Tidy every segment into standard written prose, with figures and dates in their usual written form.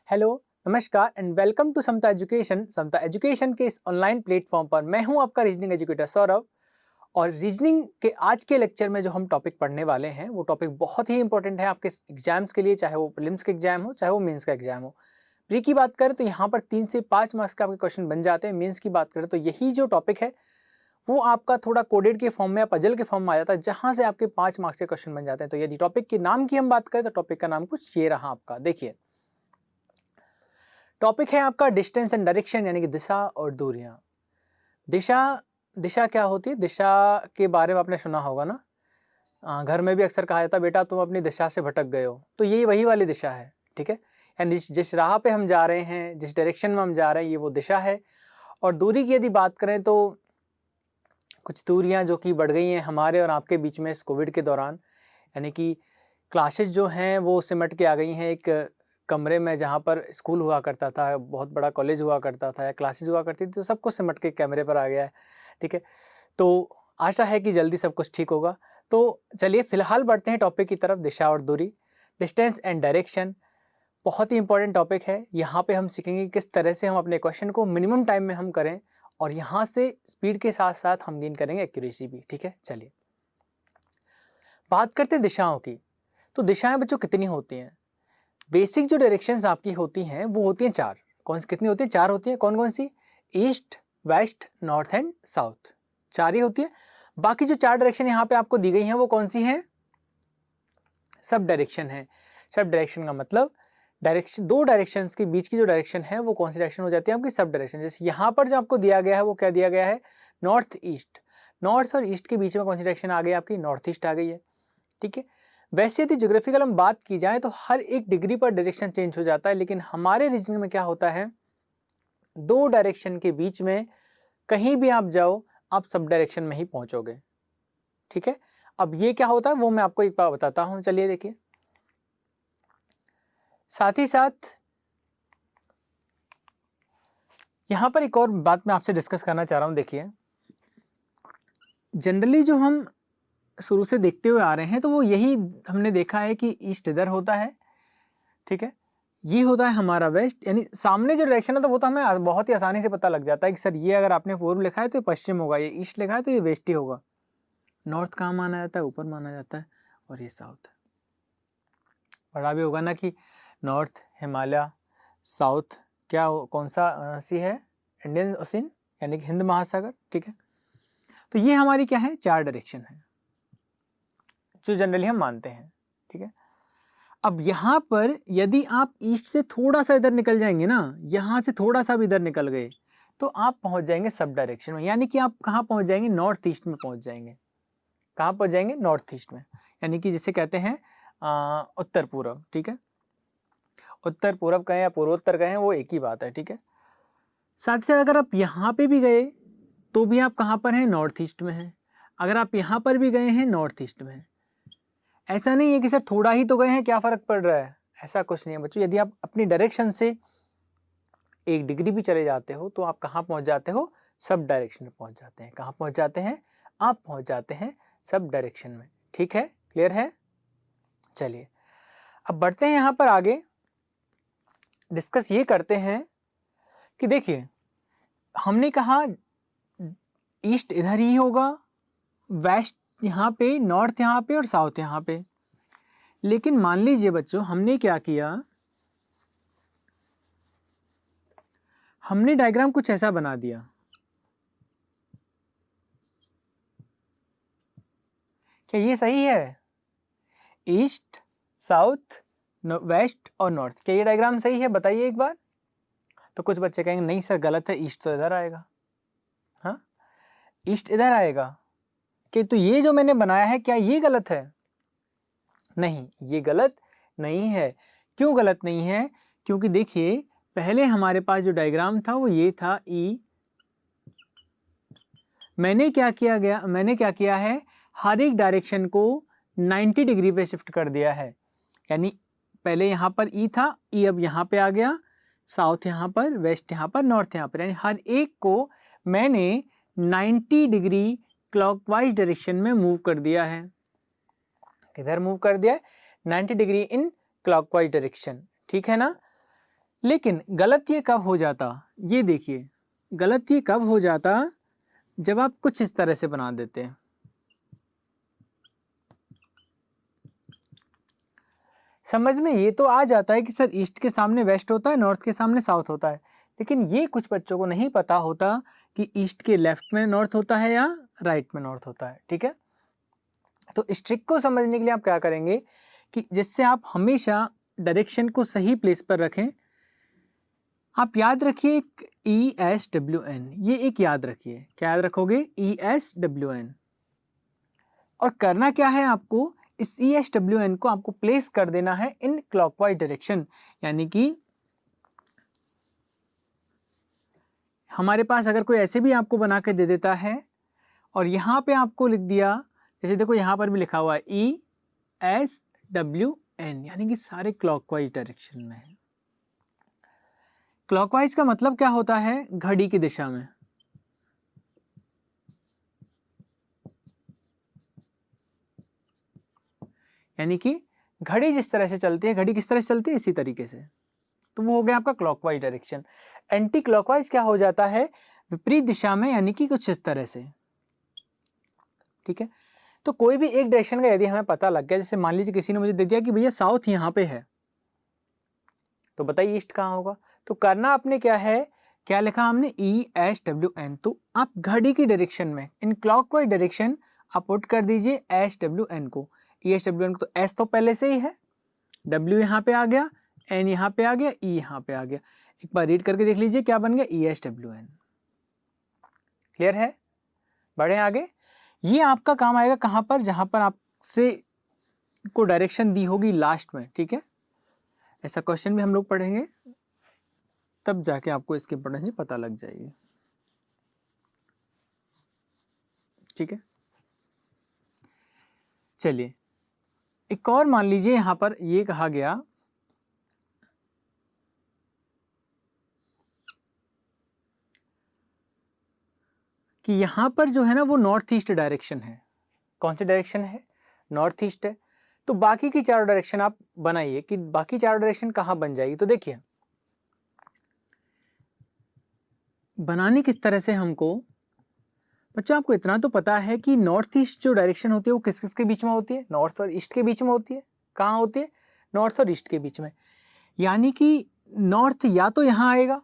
Hello, नमस्कार and welcome to Samta education. Samta education के इस ऑनलाइन प्लेटफॉर्म पर मैं हूं आपका रीजनिंग एजुकेटर सौरभ। और रीजनिंग के आज के लेक्चर में जो हम टॉपिक पढ़ने वाले हैं वो टॉपिक बहुत ही इंपॉर्टेंट है आपके एग्जाम्स के लिए, चाहे वो प्रीलिम्स के एग्जाम हो चाहे वो मेंस का एग्जाम हो। प्री की बात करें तो यहाँ पर 3 से 5 मार्क्स का आपके क्वेश्चन बन जाते हैं। मेंस की बात करें तो यही जो टॉपिक है वो आपका थोड़ा कोडेड के फॉर्म में या पजल के फॉर्म में आ जाता है, जहां से आपके 5 मार्क्स के क्वेश्चन बन जाते हैं। तो यदि टॉपिक के नाम की हम बात करें तो टॉपिक का नाम कुछ ये रहा आपका। देखिए, टॉपिक है आपका डिस्टेंस एंड डायरेक्शन, यानी कि दिशा और दूरियां। दिशा दिशा क्या होती है? दिशा के बारे में आपने सुना होगा ना। घर में भी अक्सर कहा जाता है बेटा तुम अपनी दिशा से भटक गए हो, तो ये वही वाली दिशा है। ठीक है, यानी जिस राह पे हम जा रहे हैं, जिस डायरेक्शन में हम जा रहे हैं, ये वो दिशा है। और दूरी की यदि बात करें तो कुछ दूरियां जो कि बढ़ गई हैं हमारे और आपके बीच में इस कोविड के दौरान, यानी कि क्लासेस जो हैं वो सिमट के आ गई हैं एक कमरे में। जहाँ पर स्कूल हुआ करता था, बहुत बड़ा कॉलेज हुआ करता था या क्लासेस हुआ करती थी, तो सब कुछ सिमट के कैमरे पर आ गया है। ठीक है, तो आशा है कि जल्दी सब कुछ ठीक होगा। तो चलिए फिलहाल बढ़ते हैं टॉपिक की तरफ, दिशा और दूरी, डिस्टेंस एंड डायरेक्शन। बहुत ही इंपॉर्टेंट टॉपिक है। यहाँ पे हम सीखेंगे किस तरह से हम अपने क्वेश्चन को मिनिमम टाइम में हम करें, और यहाँ से स्पीड के साथ साथ हम गेन करेंगे एक्यूरेसी भी। ठीक है, चलिए बात करते हैं दिशाओं की। तो दिशाएं बच्चों कितनी होती हैं? बेसिक जो डायरेक्शंस आपकी होती हैं वो होती हैं 4। कौन सी कितनी होती हैं? 4 होती हैं। कौन कौन सी? East, west, north and south, 4 ही होती है। बाकी जो 4 डायरेक्शन यहाँ पे आपको दी गई हैं वो कौन सी हैं? सब डायरेक्शन है। सब डायरेक्शन का मतलब डायरेक्शन, 2 डायरेक्शंस के बीच की जो डायरेक्शन है वो कौन सी डायरेक्शन हो जाती है? आपकी सब डायरेक्शन। जैसे यहाँ पर जो आपको दिया गया है वो क्या दिया गया है? North east. नॉर्थ और ईस्ट के बीच में कौन सी डायरेक्शन आ गई? आपकी नॉर्थ ईस्ट आ गई है। ठीक है, वैसे यदि ज्योग्राफिकल हम बात की जाए तो हर एक डिग्री पर डायरेक्शन चेंज हो जाता है, लेकिन हमारे रीजनिंग में क्या होता है, 2 डायरेक्शन के बीच में कहीं भी आप जाओ आप सब डायरेक्शन में ही पहुंचोगे। ठीक है, अब ये क्या होता है वो मैं आपको एक बार बताता हूं। चलिए देखिए, साथ ही साथ यहां पर एक और बात मैं आपसे डिस्कस करना चाह रहा हूं। देखिए, जनरली जो हम शुरू से देखते हुए आ रहे हैं तो वो यही हमने देखा है कि ईस्ट इधर होता है। ठीक है, ये होता है हमारा वेस्ट, यानी सामने जो डायरेक्शन है तो वो तो हमें बहुत ही आसानी से पता लग जाता है कि सर ये अगर आपने पूर्व लिखा है तो ये पश्चिम होगा, ये ईस्ट लिखा है तो ये वेस्ट ही होगा। नॉर्थ कहाँ माना जाता है? ऊपर माना जाता है, और ये साउथ है। पढ़ा भी होगा ना कि नॉर्थ हिमालय, साउथ क्या कौन सा सी है? इंडियन ओशन, यानी कि हिंद महासागर। ठीक है, तो ये हमारी क्या है? 4 डायरेक्शन है जो जनरली हम मानते हैं। ठीक है, अब यहाँ पर यदि आप ईस्ट से थोड़ा सा इधर निकल जाएंगे ना, यहाँ से थोड़ा सा भी इधर निकल गए तो आप पहुंच जाएंगे सब डायरेक्शन में, यानी कि आप कहाँ पहुंच जाएंगे? नॉर्थ ईस्ट में पहुंच जाएंगे। कहाँ पहुंच जाएंगे? नॉर्थ ईस्ट में, यानी कि जिसे कहते हैं उत्तर पूर्व। ठीक है, उत्तर पूर्व कहें या पूर्वोत्तर कहें वो एक ही बात है। ठीक है, साथ ही साथ अगर आप यहाँ पे भी गए तो भी आप कहाँ पर हैं? नॉर्थ ईस्ट में हैं। अगर आप यहाँ पर भी गए हैं नॉर्थ ईस्ट में हैं। ऐसा नहीं है कि सर थोड़ा ही तो गए हैं क्या फर्क पड़ रहा है, ऐसा कुछ नहीं है बच्चों। यदि आप अपनी डायरेक्शन से 1 डिग्री भी चले जाते हो तो आप कहाँ पहुंच जाते हो? सब डायरेक्शन में पहुंच जाते हैं। कहाँ पहुंच जाते हैं? आप पहुंच जाते हैं सब डायरेक्शन में। ठीक है, क्लियर है? चलिए अब बढ़ते हैं यहाँ पर आगे, डिस्कस ये करते हैं कि देखिए, हमने कहा ईस्ट इधर ही होगा, वेस्ट यहाँ पे, नॉर्थ यहाँ पे और साउथ यहाँ पे। लेकिन मान लीजिए बच्चों हमने क्या किया, हमने डायग्राम कुछ ऐसा बना दिया। क्या ये सही है? ईस्ट, साउथ, वेस्ट और नॉर्थ, क्या ये डायग्राम सही है? बताइए एक बार। तो कुछ बच्चे कहेंगे नहीं सर गलत है, ईस्ट तो इधर आएगा। हाँ, ईस्ट इधर आएगा कि तो ये जो मैंने बनाया है क्या ये गलत है? नहीं, ये गलत नहीं है। क्यों गलत नहीं है? क्योंकि देखिए पहले हमारे पास जो डायग्राम था वो ये था ई। मैंने क्या किया है, हर एक डायरेक्शन को 90 डिग्री पे शिफ्ट कर दिया है। यानी पहले यहाँ पर ई था, ई अब यहाँ पे आ गया, साउथ यहाँ पर, वेस्ट यहाँ पर, नॉर्थ यहाँ पर, यानी हर एक को मैंने 90 डिग्री क्लॉकवाइज डायरेक्शन में मूव कर दिया है। किधर मूव कर दिया है? 90 डिग्री इन क्लॉकवाइज डायरेक्शन। ठीक है ना? लेकिन गलत ये कब हो जाता, ये देखिए गलत ये कब हो जाता, जब आप कुछ इस तरह से बना देते हैं। समझ में ये तो आ जाता है कि सर ईस्ट के सामने वेस्ट होता है, नॉर्थ के सामने साउथ होता है, लेकिन ये कुछ बच्चों को नहीं पता होता कि ईस्ट के लेफ्ट में नॉर्थ होता है या राइट में नॉर्थ होता है। ठीक है, तो इस ट्रिक को समझने के लिए आप क्या करेंगे कि जिससे आप हमेशा डायरेक्शन को सही प्लेस पर रखें। आप याद रखिए एक ESWN, ये एक याद रखिए, क्या याद रखोगे, ESWN। और करना क्या है आपको, इस ESWN को आपको प्लेस कर देना है इन क्लॉकवाइज डायरेक्शन, यानी कि हमारे पास अगर कोई ऐसे भी आपको बना के दे देता है और यहाँ पे आपको लिख दिया, जैसे देखो यहाँ पर भी लिखा हुआ है ESWN, यानी कि सारे क्लॉकवाइज डायरेक्शन में है। क्लॉकवाइज का मतलब क्या होता है, घड़ी की दिशा में। यानी कि घड़ी जिस तरह से चलती है, घड़ी किस तरह से चलती है, इसी तरीके से, तो वो हो गया आपका क्लॉकवाइज डायरेक्शन। एंटी क्लॉकवाइज क्या हो जाता है, विपरीत दिशा में, यानी कि कुछ इस तरह से। ठीक है, तो कोई भी एक डायरेक्शन का यदि हमें पता लग गया, जैसे मान लीजिए किसी ने मुझे दे दिया कि भैया साउथ यहाँ पे है, तो बताइए ईस्ट कहाँ होगा। तो करना आपने क्या है, क्या लिखा हमने, ESWN। तो आप घड़ी की डायरेक्शन में इन क्लॉकवाइज डायरेक्शन आप पुट कर दीजिए ESWN को। ESWN को तो S तो पहले से ही है, W यहाँ पे आ गया, N यहाँ पे आ गया, E यहाँ पे आ गया। एक बार रीड करके देख लीजिए क्या बन गया, ESWN। क्लियर है, बढ़े आगे। ये आपका काम आएगा कहाँ पर, जहाँ पर आपसे को डायरेक्शन दी होगी लास्ट में। ठीक है, ऐसा क्वेश्चन भी हम लोग पढ़ेंगे, तब जाके आपको इसकी इंपॉर्टेंस पता लग जाएगी। ठीक है, चलिए एक और मान लीजिए, यहां पर ये कहा गया कि यहां पर जो है ना वो नॉर्थ ईस्ट डायरेक्शन है। कौन सी डायरेक्शन है, नॉर्थ ईस्ट है। तो बाकी की चारों डायरेक्शन आप बनाइए कि बाकी चारों डायरेक्शन कहां बन जाएगी। तो देखिए बनानी किस तरह से हमको, बच्चों आपको इतना तो पता है कि नॉर्थ ईस्ट जो डायरेक्शन होती है वो किस किस के बीच में होती है, नॉर्थ और ईस्ट के बीच में होती है। कहाँ होती है, नॉर्थ और ईस्ट के बीच में। यानी कि नॉर्थ या तो यहाँ आएगा,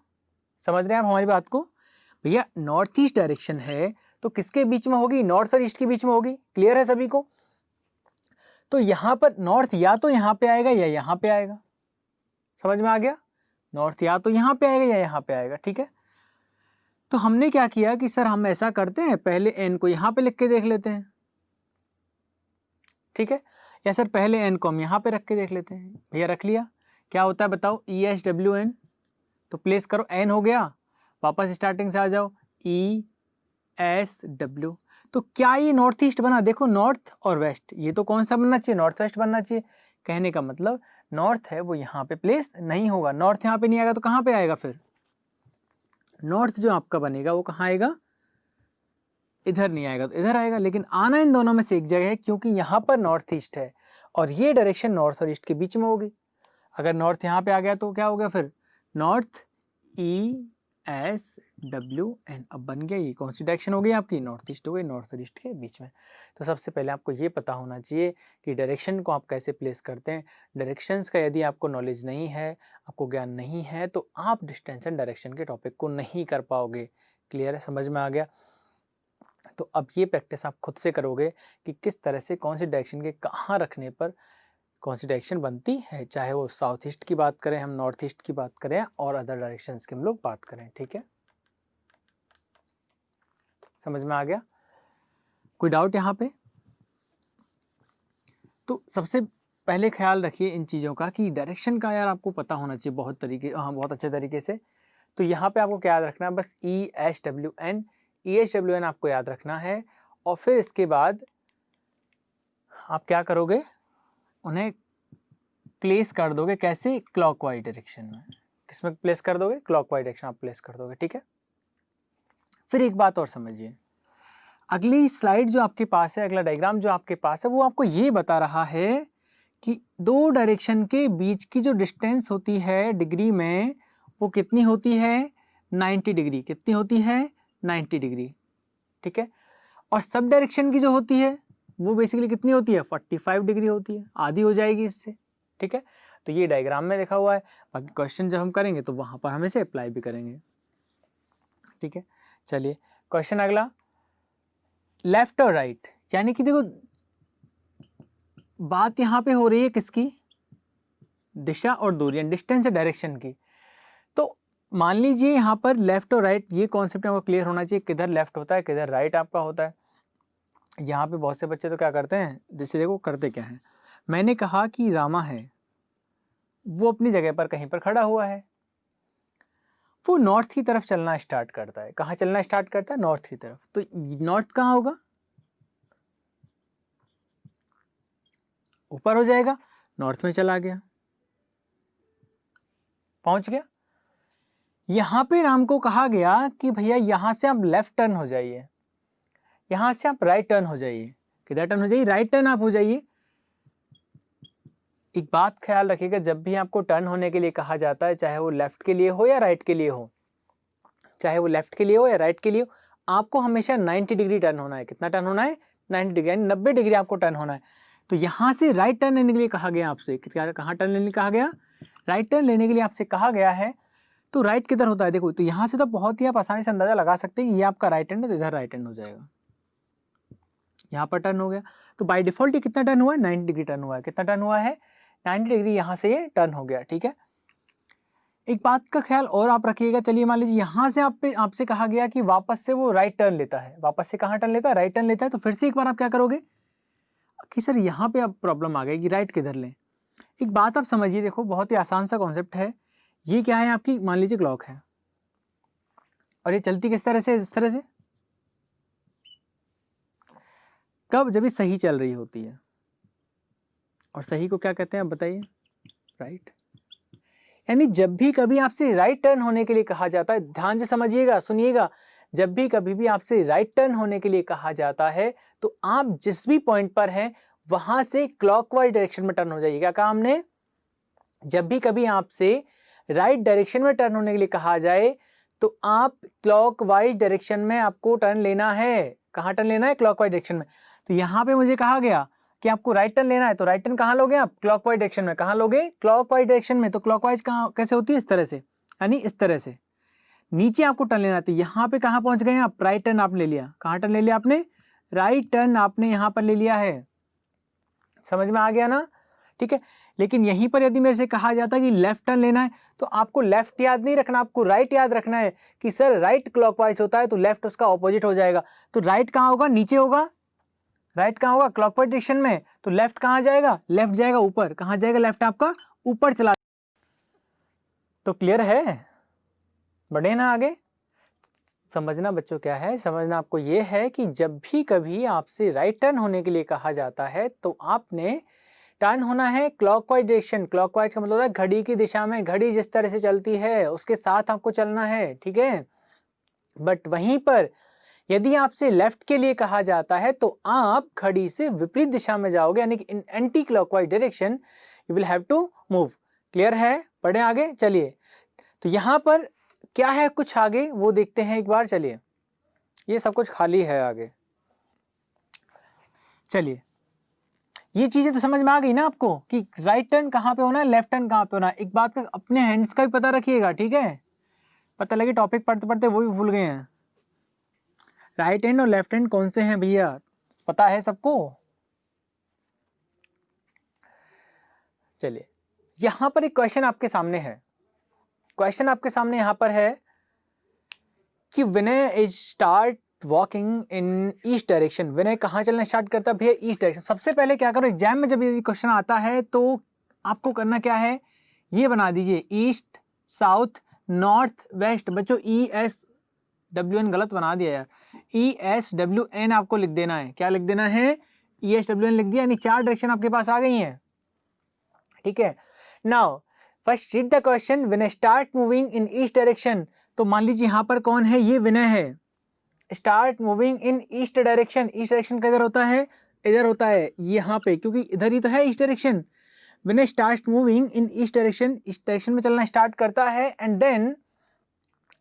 समझ रहे हैं आप हमारी बात को, भैया नॉर्थ ईस्ट डायरेक्शन है तो किसके बीच में होगी, नॉर्थ और ईस्ट के बीच में होगी। क्लियर है सभी को। तो यहाँ पर नॉर्थ या तो यहाँ पे आएगा या यहाँ पे आएगा, समझ में आ गया, नॉर्थ या तो यहाँ पे आएगा या यहाँ पे आएगा। ठीक है, तो हमने क्या किया कि सर हम ऐसा करते हैं, पहले एन को यहाँ पे लिख के देख लेते हैं। ठीक है, या सर पहले एन को हम यहाँ पे रख के देख लेते हैं। भैया रख लिया, क्या होता है बताओ, ESWN। तो प्लेस करो, एन हो गया, वापस स्टार्टिंग से आ जाओ, ESW। तो क्या ये नॉर्थ ईस्ट बना, देखो नॉर्थ और वेस्ट, ये तो कौन सा बनना चाहिए, नॉर्थ वेस्ट बनना चाहिए। कहने का मतलब नॉर्थ है वो यहाँ पे प्लेस नहीं होगा, नॉर्थ यहाँ पे नहीं आएगा तो कहाँ पे आएगा, फिर नॉर्थ जो आपका बनेगा वो कहाँ आएगा, इधर नहीं आएगा तो इधर आएगा। लेकिन आना इन दोनों में से एक जगह है, क्योंकि यहाँ पर नॉर्थ ईस्ट है और ये डायरेक्शन नॉर्थ और ईस्ट के बीच में होगी। अगर नॉर्थ यहाँ पे आ गया तो क्या हो गया, फिर नॉर्थ ESWN। अब बन गया, ये कौन सी डायरेक्शन हो गई आपकी, नॉर्थ ईस्ट हो गई, नॉर्थ और ईस्ट के बीच में। तो सबसे पहले आपको ये पता होना चाहिए कि डायरेक्शन को आप कैसे प्लेस करते हैं। डायरेक्शंस का यदि आपको नॉलेज नहीं है, आपको ज्ञान नहीं है, तो आप डिस्टेंस एंड डायरेक्शन के टॉपिक को नहीं कर पाओगे। क्लियर है, समझ में आ गया। तो अब ये प्रैक्टिस आप खुद से करोगे कि किस तरह से कौन सी डायरेक्शन के कहाँ रखने पर कौन सी डायरेक्शन बनती है, चाहे वो साउथ ईस्ट की बात करें, हम नॉर्थ ईस्ट की बात करें और अदर डायरेक्शंस की हम लोग बात करें। ठीक है, समझ में आ गया, कोई डाउट यहाँ पे। तो सबसे पहले ख्याल रखिए इन चीज़ों का कि डायरेक्शन का यार आपको पता होना चाहिए बहुत अच्छे तरीके से। तो यहाँ पे आपको क्या याद रखना है, बस ESWN आपको याद रखना है। और फिर इसके बाद आप क्या करोगे, उन्हें प्लेस कर दोगे, कैसे, क्लॉकवाइज डायरेक्शन में। किसमें प्लेस कर दोगे, क्लॉकवाइज डायरेक्शन आप प्लेस कर दोगे। ठीक है, फिर एक बात और समझिए, अगली स्लाइड जो आपके पास है, अगला डायग्राम जो आपके पास है, वो आपको ये बता रहा है कि दो डायरेक्शन के बीच की जो डिस्टेंस होती है डिग्री में, वो कितनी होती है 90 डिग्री, कितनी होती है 90 डिग्री, ठीक है। और सब डायरेक्शन की जो होती है वो बेसिकली कितनी होती है 45 डिग्री होती है, आधी हो जाएगी इससे, ठीक है। तो ये डायग्राम में लिखा हुआ है, बाकी क्वेश्चन जब हम करेंगे तो वहाँ पर हम इसे अप्लाई भी करेंगे, ठीक है। चलिए क्वेश्चन अगला, लेफ्ट और राइट, यानी कि देखो बात यहाँ पे हो रही है किसकी, दिशा और दूरी यानी डिस्टेंस या डायरेक्शन की। तो मान लीजिए यहाँ पर लेफ्ट और राइट, ये कॉन्सेप्ट आपको क्लियर होना चाहिए, किधर लेफ्ट होता है किधर राइट आपका होता है। यहाँ पे बहुत से बच्चे तो क्या करते हैं, जैसे देखो करते क्या है, मैंने कहा कि रामा है वो अपनी जगह पर कहीं पर खड़ा हुआ है, वो नॉर्थ की तरफ चलना स्टार्ट करता है। कहाँ चलना स्टार्ट करता है, नॉर्थ की तरफ। तो नॉर्थ कहाँ होगा, ऊपर हो जाएगा, नॉर्थ में चला गया, पहुंच गया। यहां पे राम को कहा गया कि भैया यहां से आप लेफ्ट टर्न हो जाइए, यहां से आप राइट टर्न हो जाइए। किधर टर्न हो जाइए, राइट टर्न आप हो जाइए। एक बात ख्याल रखिएगा, जब भी आपको टर्न होने के लिए कहा जाता है, चाहे वो लेफ्ट के लिए हो या राइट के लिए हो, चाहे वो लेफ्ट के लिए हो या राइट के लिए हो, आपको हमेशा 90 डिग्री टर्न होना है। कितना टर्न होना है, 90 डिग्री, यानी 90 डिग्री आपको टर्न होना है। तो यहां से राइट टर्न लेने के लिए कहा गया आपसे, कहाँ टर्न लेने कहा गया, राइट टर्न लेने के लिए आपसे कहा गया है। तो राइट किधर होता है, देखो तो यहाँ से तो बहुत ही आप आसानी से अंदाजा लगा सकते हैं, ये आपका राइट हैंड है तो इधर राइट हैंड हो जाएगा, यहाँ पर टर्न हो गया। तो बाय डिफॉल्ट ये कितना टर्न हुआ है, 90 डिग्री टर्न हुआ है। कितना टर्न हुआ है, 90 डिग्री यहाँ से ये टर्न हो गया, ठीक है। एक बात का ख्याल और आप रखिएगा, चलिए मान लीजिए यहाँ से आपसे कहा गया कि वापस से वो राइट टर्न लेता है, वापस से कहाँ टर्न लेता है, राइट टर्न लेता है। तो फिर से एक बार आप क्या करोगे कि सर यहाँ पे अब प्रॉब्लम आ गई कि राइट किधर लें। एक बात आप समझिए, देखो बहुत ही आसान सा कॉन्सेप्ट है। ये क्या है आपकी, मान लीजिए क्लॉक है और ये चलती किस तरह से, इस तरह से, कब, जब ये सही चल रही होती है। और सही को क्या कहते हैं आप बताइए, राइट। यानी जब भी कभी आपसे राइट टर्न होने के लिए कहा जाता है, ध्यान से समझिएगा, सुनिएगा, जब भी कभी भी आपसे राइट टर्न होने के लिए कहा जाता है तो आप जिस भी पॉइंट पर हैं वहां से क्लॉकवाइज डायरेक्शन में टर्न हो जाइए। क्या कहा हमने, जब भी कभी आपसे राइट डायरेक्शन में टर्न होने के लिए कहा जाए तो आप क्लॉकवाइज डायरेक्शन में आपको टर्न लेना है। कहाँ टर्न लेना है, क्लॉकवाइज डायरेक्शन में। तो यहाँ पे मुझे कहा गया कि आपको राइट टर्न लेना है, तो राइट टर्न कहाँ लोगे आप, क्लॉकवाइज डायरेक्शन में। कहाँ लोगे, क्लॉकवाइज डायरेक्शन में। तो क्लॉकवाइज कहाँ कैसे होती है, इस तरह से, यानी इस तरह से नीचे आपको टर्न लेना है। तो यहाँ पे कहाँ पहुंच गए आप, राइट टर्न आपने ले लिया। कहाँ टर्न ले लिया आपने, राइट टर्न आपने यहाँ पर ले लिया है। समझ में आ गया ना, ठीक है। लेकिन यहीं पर यदि मेरे से कहा जाता है कि लेफ्ट टर्न लेना है तो आपको लेफ्ट याद नहीं रखना, आपको राइट याद रखना है कि सर राइट क्लॉकवाइज होता है तो लेफ्ट उसका ऑपोजिट हो जाएगा। तो राइट कहाँ होगा, नीचे होगा। राइट कहाँ होगा, क्लॉकवाइज डायरेक्शन में। तो लेफ्ट कहाँ जाएगा, लेफ्ट जाएगा ऊपर। कहाँ जाएगा, लेफ्ट आपका ऊपर चला। तो क्लियर है, बढ़े ना आगे। समझना बच्चों क्या है, समझना आपको ये है कि जब भी कभी आपसे राइट टर्न होने के लिए कहा जाता है तो आपने टर्न होना है क्लॉकवाइज डायरेक्शन। क्लॉकवाइज का मतलब है घड़ी की दिशा में, घड़ी जिस तरह से चलती है उसके साथ आपको चलना है, ठीक है। बट वहीं पर यदि आपसे लेफ्ट के लिए कहा जाता है तो आप घड़ी से विपरीत दिशा में जाओगे, यानी कि in anti clockwise direction you will have to move. Clear है, बढ़े आगे। चलिए तो यहाँ पर क्या है कुछ आगे वो देखते हैं एक बार। चलिए ये सब कुछ खाली है आगे। चलिए ये चीजें तो समझ में आ गई ना आपको कि राइट टर्न कहाँ पे होना है, लेफ्ट टर्न कहाँ पे होना है। एक बात का अपने हैंड्स का भी पता रखिएगा, ठीक है। पता लगे टॉपिक पढ़ते पढ़ते वो भी भूल गए हैं। राइट हैंड और लेफ्ट हैंड कौन से हैं भैया, पता है सबको। चलिए यहां पर एक क्वेश्चन आपके सामने है। क्वेश्चन आपके सामने यहां पर है कि Vinay is start walking in east direction. Vinay कहाँ चलना स्टार्ट करता है भैया, ईस्ट डायरेक्शन। सबसे पहले क्या करो, एग्जाम में जब ये क्वेश्चन आता है तो आपको करना क्या है, ये बना दीजिए ईस्ट, साउथ, नॉर्थ, वेस्ट। बच्चों ESWN गलत बना दिया यार, ESWN आपको लिख देना है। क्या लिख देना है, ESWN लिख दिया, यानी 4 डायरेक्शन आपके पास आ गई हैं, ठीक है। Now first read the question, Vinay start moving in east direction. तो मान लीजिए यहाँ पर कौन है, ये विनय है। Start moving in east direction. East direction किधर होता है, इधर होता है यहाँ पे, क्योंकि इधर ही तो है east direction. When start moving in east direction, इस डायरेक्शन में चलना स्टार्ट करता है, and then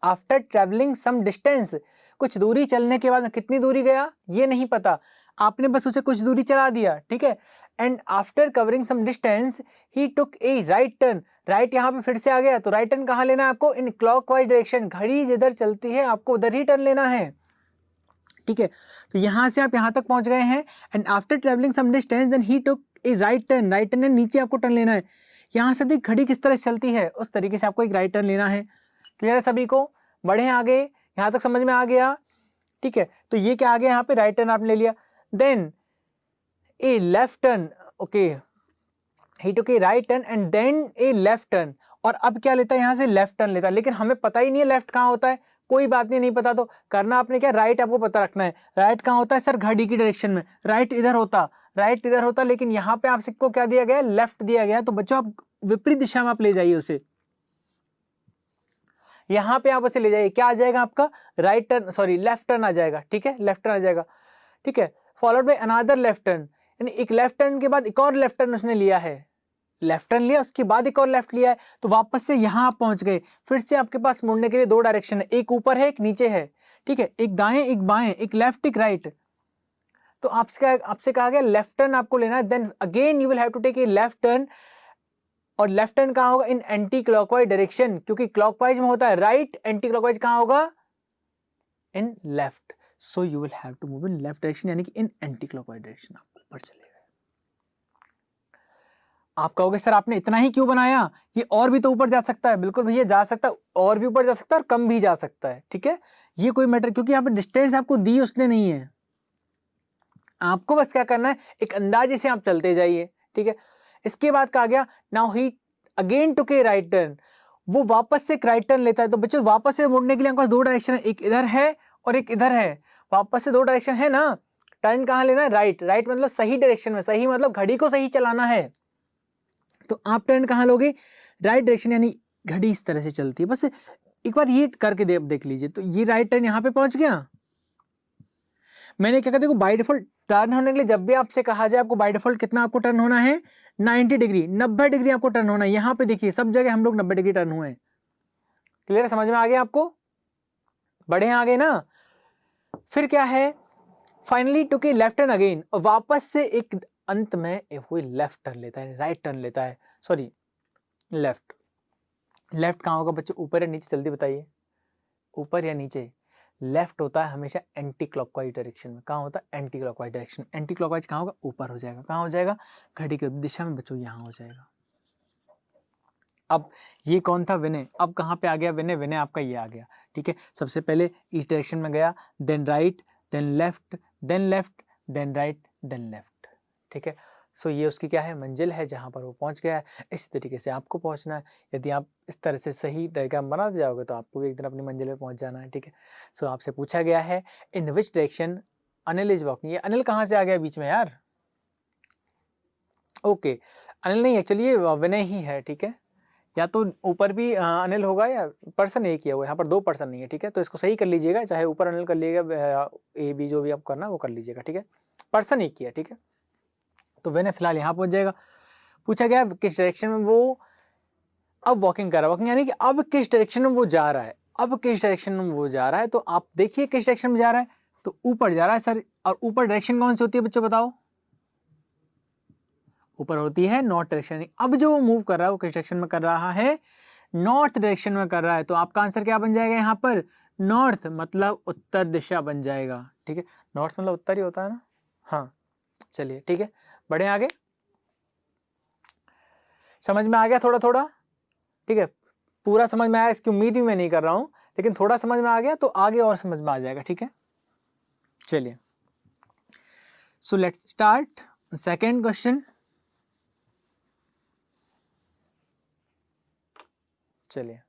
after travelling some distance, कुछ दूरी चलने के बाद, कितनी दूरी गया ये नहीं पता, आपने बस उसे कुछ दूरी चला दिया, ठीक है। And after covering some distance he took a right turn, right यहाँ पे फिर से आ गया, तो राइट टर्न कहाँ लेना है आपको, इन क्लॉकवाइज डायरेक्शन, घड़ी जिधर चलती है आपको उधर ही टर्न लेना है, ठीक है। तो यहाँ से आप यहाँ तक पहुंच गए हैं, and after travelling some distance then he took a right turn, right turn नीचे आपको टर्न लेना है, यहाँ से देख घड़ी किस तरह से चलती है उस तरीके से आपको एक राइट टर्न लेना है। क्लियर है सभी को, बढ़े आगे, यहाँ तक समझ में आ गया, ठीक है। तो ये क्या आ गया, यहाँ पे राइट टर्न आपने ले लिया, then a left turn, okay, he took a right turn and then a left turn, और अब क्या लेता है यहाँ से लेफ्ट टर्न लेता है, लेकिन हमें पता ही नहीं है लेफ्ट कहाँ होता है, कोई बात नहीं, नहीं पता तो करना आपने क्या, राइट आपको पता रखना है, राइट कहाँ होता है सर, घड़ी की डायरेक्शन में, राइट इधर होता, राइट इधर होता, लेकिन यहाँ पे आपको क्या दिया गया, लेफ्ट दिया गया, तो बच्चों आप विपरीत दिशा में आप ले जाइए उसे, यहाँ पे आप उसे ले जाइए, क्या आ जाएगा आपका, right turn, sorry left turn आ जाएगा, ठीक है, लेफ्ट टर्न आ जाएगा, ठीक है, followed by another left turn, यानी एक लेफ्ट टर्न के बाद एक और लेफ्ट टर्न उसने लिया है, लेफ्ट टर्न लिया उसके बाद एक और लेफ्ट लिया है, तो वापस से यहाँ आप पहुंच गए, फिर से आपके पास मुड़ने के लिए दो डायरेक्शन है, एक ऊपर है एक नीचे है, ठीक है, एक दाएं एक बाएं, एक लेफ्ट एक राइट, तो आपसे कहा गया लेफ्ट टर्न आपको लेना है, then again you will have to take a left turn, और लेफ्ट टर्न कहाँ होगा, इन एंटी क्लॉकवाइज डायरेक्शन, क्योंकि क्लॉकवाइज में होता है राइट, एंटी क्लॉकवाइज कहाँ होगा, in left, so you will have to move in left direction, यानी कि इन एंटी क्लॉकवाइज डायरेक्शन आप ऊपर चले गए। आप कहोगे सर आपने इतना ही क्यों बनाया, ये और भी तो ऊपर जा सकता है, बिल्कुल भैया जा सकता है, और भी ऊपर जा सकता है और कम भी जा सकता है, ठीक है, ये कोई मैटर, क्योंकि यहाँ पे डिस्टेंस आपको दी उसने नहीं है, आपको बस क्या करना है, एक अंदाजे से आप चलते जाइए, ठीक है। इसके बाद कहा गया now he again took a right turn, वो वापस से एक राइट टर्न लेता है, तो बच्चों वापस से मुड़ने के लिए आपके पास दो डायरेक्शन है, एक इधर है और एक इधर है, वापस से दो डायरेक्शन है ना, टर्न कहाँ लेना है, राइट, राइट मतलब सही डायरेक्शन में, सही मतलब घड़ी को सही चलाना है, तो आप टर्न कहाँ लोगे, राइट डायरेक्शन, यानी घड़ी इस तरह से चलती है, बस एक बार ये करके देख लीजिए, तो ये राइट टर्न यहाँ पे पहुंच गया, मैंने क्या कहते हैं बाय डिफॉल्ट टर्न होने के लिए जब भी आपसे कहा जाए आपको बाय डिफॉल्ट कितना आपको टर्न होना है, 90 डिग्री, 90 डिग्री आपको टर्न होना है, यहाँ पे देखिए सब जगह हम लोग 90 डिग्री टर्न हुए हैं, क्लियर समझ में आ गया आपको, बढ़े आगे ना। फिर क्या है, finally took a left turn again, और वापस से एक अंत में वही लेफ्ट टर्न लेता है, राइट टर्न लेता है, सॉरी लेफ्ट, लेफ्ट कहाँ होगा बच्चों, ऊपर या नीचे, जल्दी बताइए, ऊपर या नीचे, लेफ्ट होता है हमेशा एंटी क्लॉकवाइज डायरेक्शन में, कहाँ होता है anti clockwise direction, anti clockwise कहाँ होगा, ऊपर हो जाएगा, कहाँ हो जाएगा, घड़ी की दिशा में बच्चों यहाँ हो जाएगा। अब ये कौन था, विनय, अब कहाँ पे आ गया विनय, विनय आपका ये आ गया, ठीक है, सबसे पहले इस डायरेक्शन में गया, then right, then left, then left, then right, then left, ठीक है। सो ये उसकी क्या है, मंजिल है जहाँ पर वो पहुँच गया है, इस तरीके से आपको पहुँचना है, यदि आप इस तरह से सही डायग्राम बनाते जाओगे तो आपको भी एक दिन अपनी मंजिल पे पहुँच जाना है, ठीक है। सो आपसे पूछा गया है in which direction Anil is walking, ये अनिल कहाँ से आ गया बीच में यार, ओके अनिल नहीं, एक्चुअली ये विनय ही है, ठीक है, या तो ऊपर भी अनिल होगा या पर्सन एक ही है, वो यहाँ पर दो पर्सन नहीं है, ठीक है, तो इसको सही कर लीजिएगा, चाहे ऊपर अनिल कर लीजिएगा, ए बी जो भी आप करना वो कर लीजिएगा, ठीक है, पर्सन एक ही है, ठीक है। तो विनय फिलहाल यहाँ पहुंच जाएगा, पूछा गया किस डायरेक्शन में वो अब वॉकिंग कर रहा है, वॉकिंग यानी कि अब किस डायरेक्शन में वो जा रहा है, अब किस डायरेक्शन में वो जा रहा है, तो आप देखिए किस डायरेक्शन में जा रहा है, तो ऊपर जा रहा है सर, और ऊपर डायरेक्शन कौन सी होती है बच्चों बताओ, ऊपर होती है नॉर्थ डायरेक्शन, अब जो वो मूव कर रहा है वो किस डायरेक्शन में कर रहा है, नॉर्थ डायरेक्शन में कर रहा है, तो आपका आंसर क्या बन जाएगा यहाँ पर, नॉर्थ मतलब उत्तर दिशा बन जाएगा, ठीक है, नॉर्थ मतलब उत्तर ही होता है ना, हाँ चलिए ठीक है, बढ़े आगे, समझ में आ गया थोड़ा थोड़ा, ठीक है, पूरा समझ में आया इसकी उम्मीद भी मैं नहीं कर रहा हूं, लेकिन थोड़ा समझ में आ गया तो आगे और समझ में आ जाएगा, ठीक है। चलिए so let's start second question, चलिए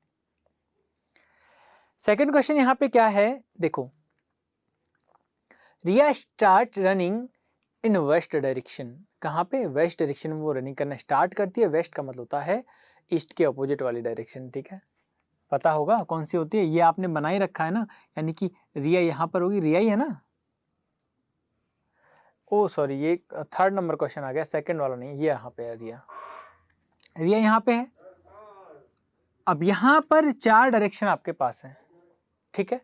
सेकेंड क्वेश्चन यहां पे क्या है, देखो Riya start running in west direction, कहाँ पे, वेस्ट डायरेक्शन में वो रनिंग करना स्टार्ट करती है, वेस्ट का मतलब होता है ईस्ट के अपोजिट वाली डायरेक्शन, ठीक है, पता होगा कौन सी होती है, ये आपने बना ही रखा है ना, यानी कि रिया यहाँ पर होगी, रिया ही है ना, ओ सॉरी ये थर्ड नंबर क्वेश्चन आ गया, सेकंड वाला नहीं, ये यहाँ पे है रिया, रिया यहाँ पे है। अब यहाँ पर 4 डायरेक्शन आपके पास है, ठीक है।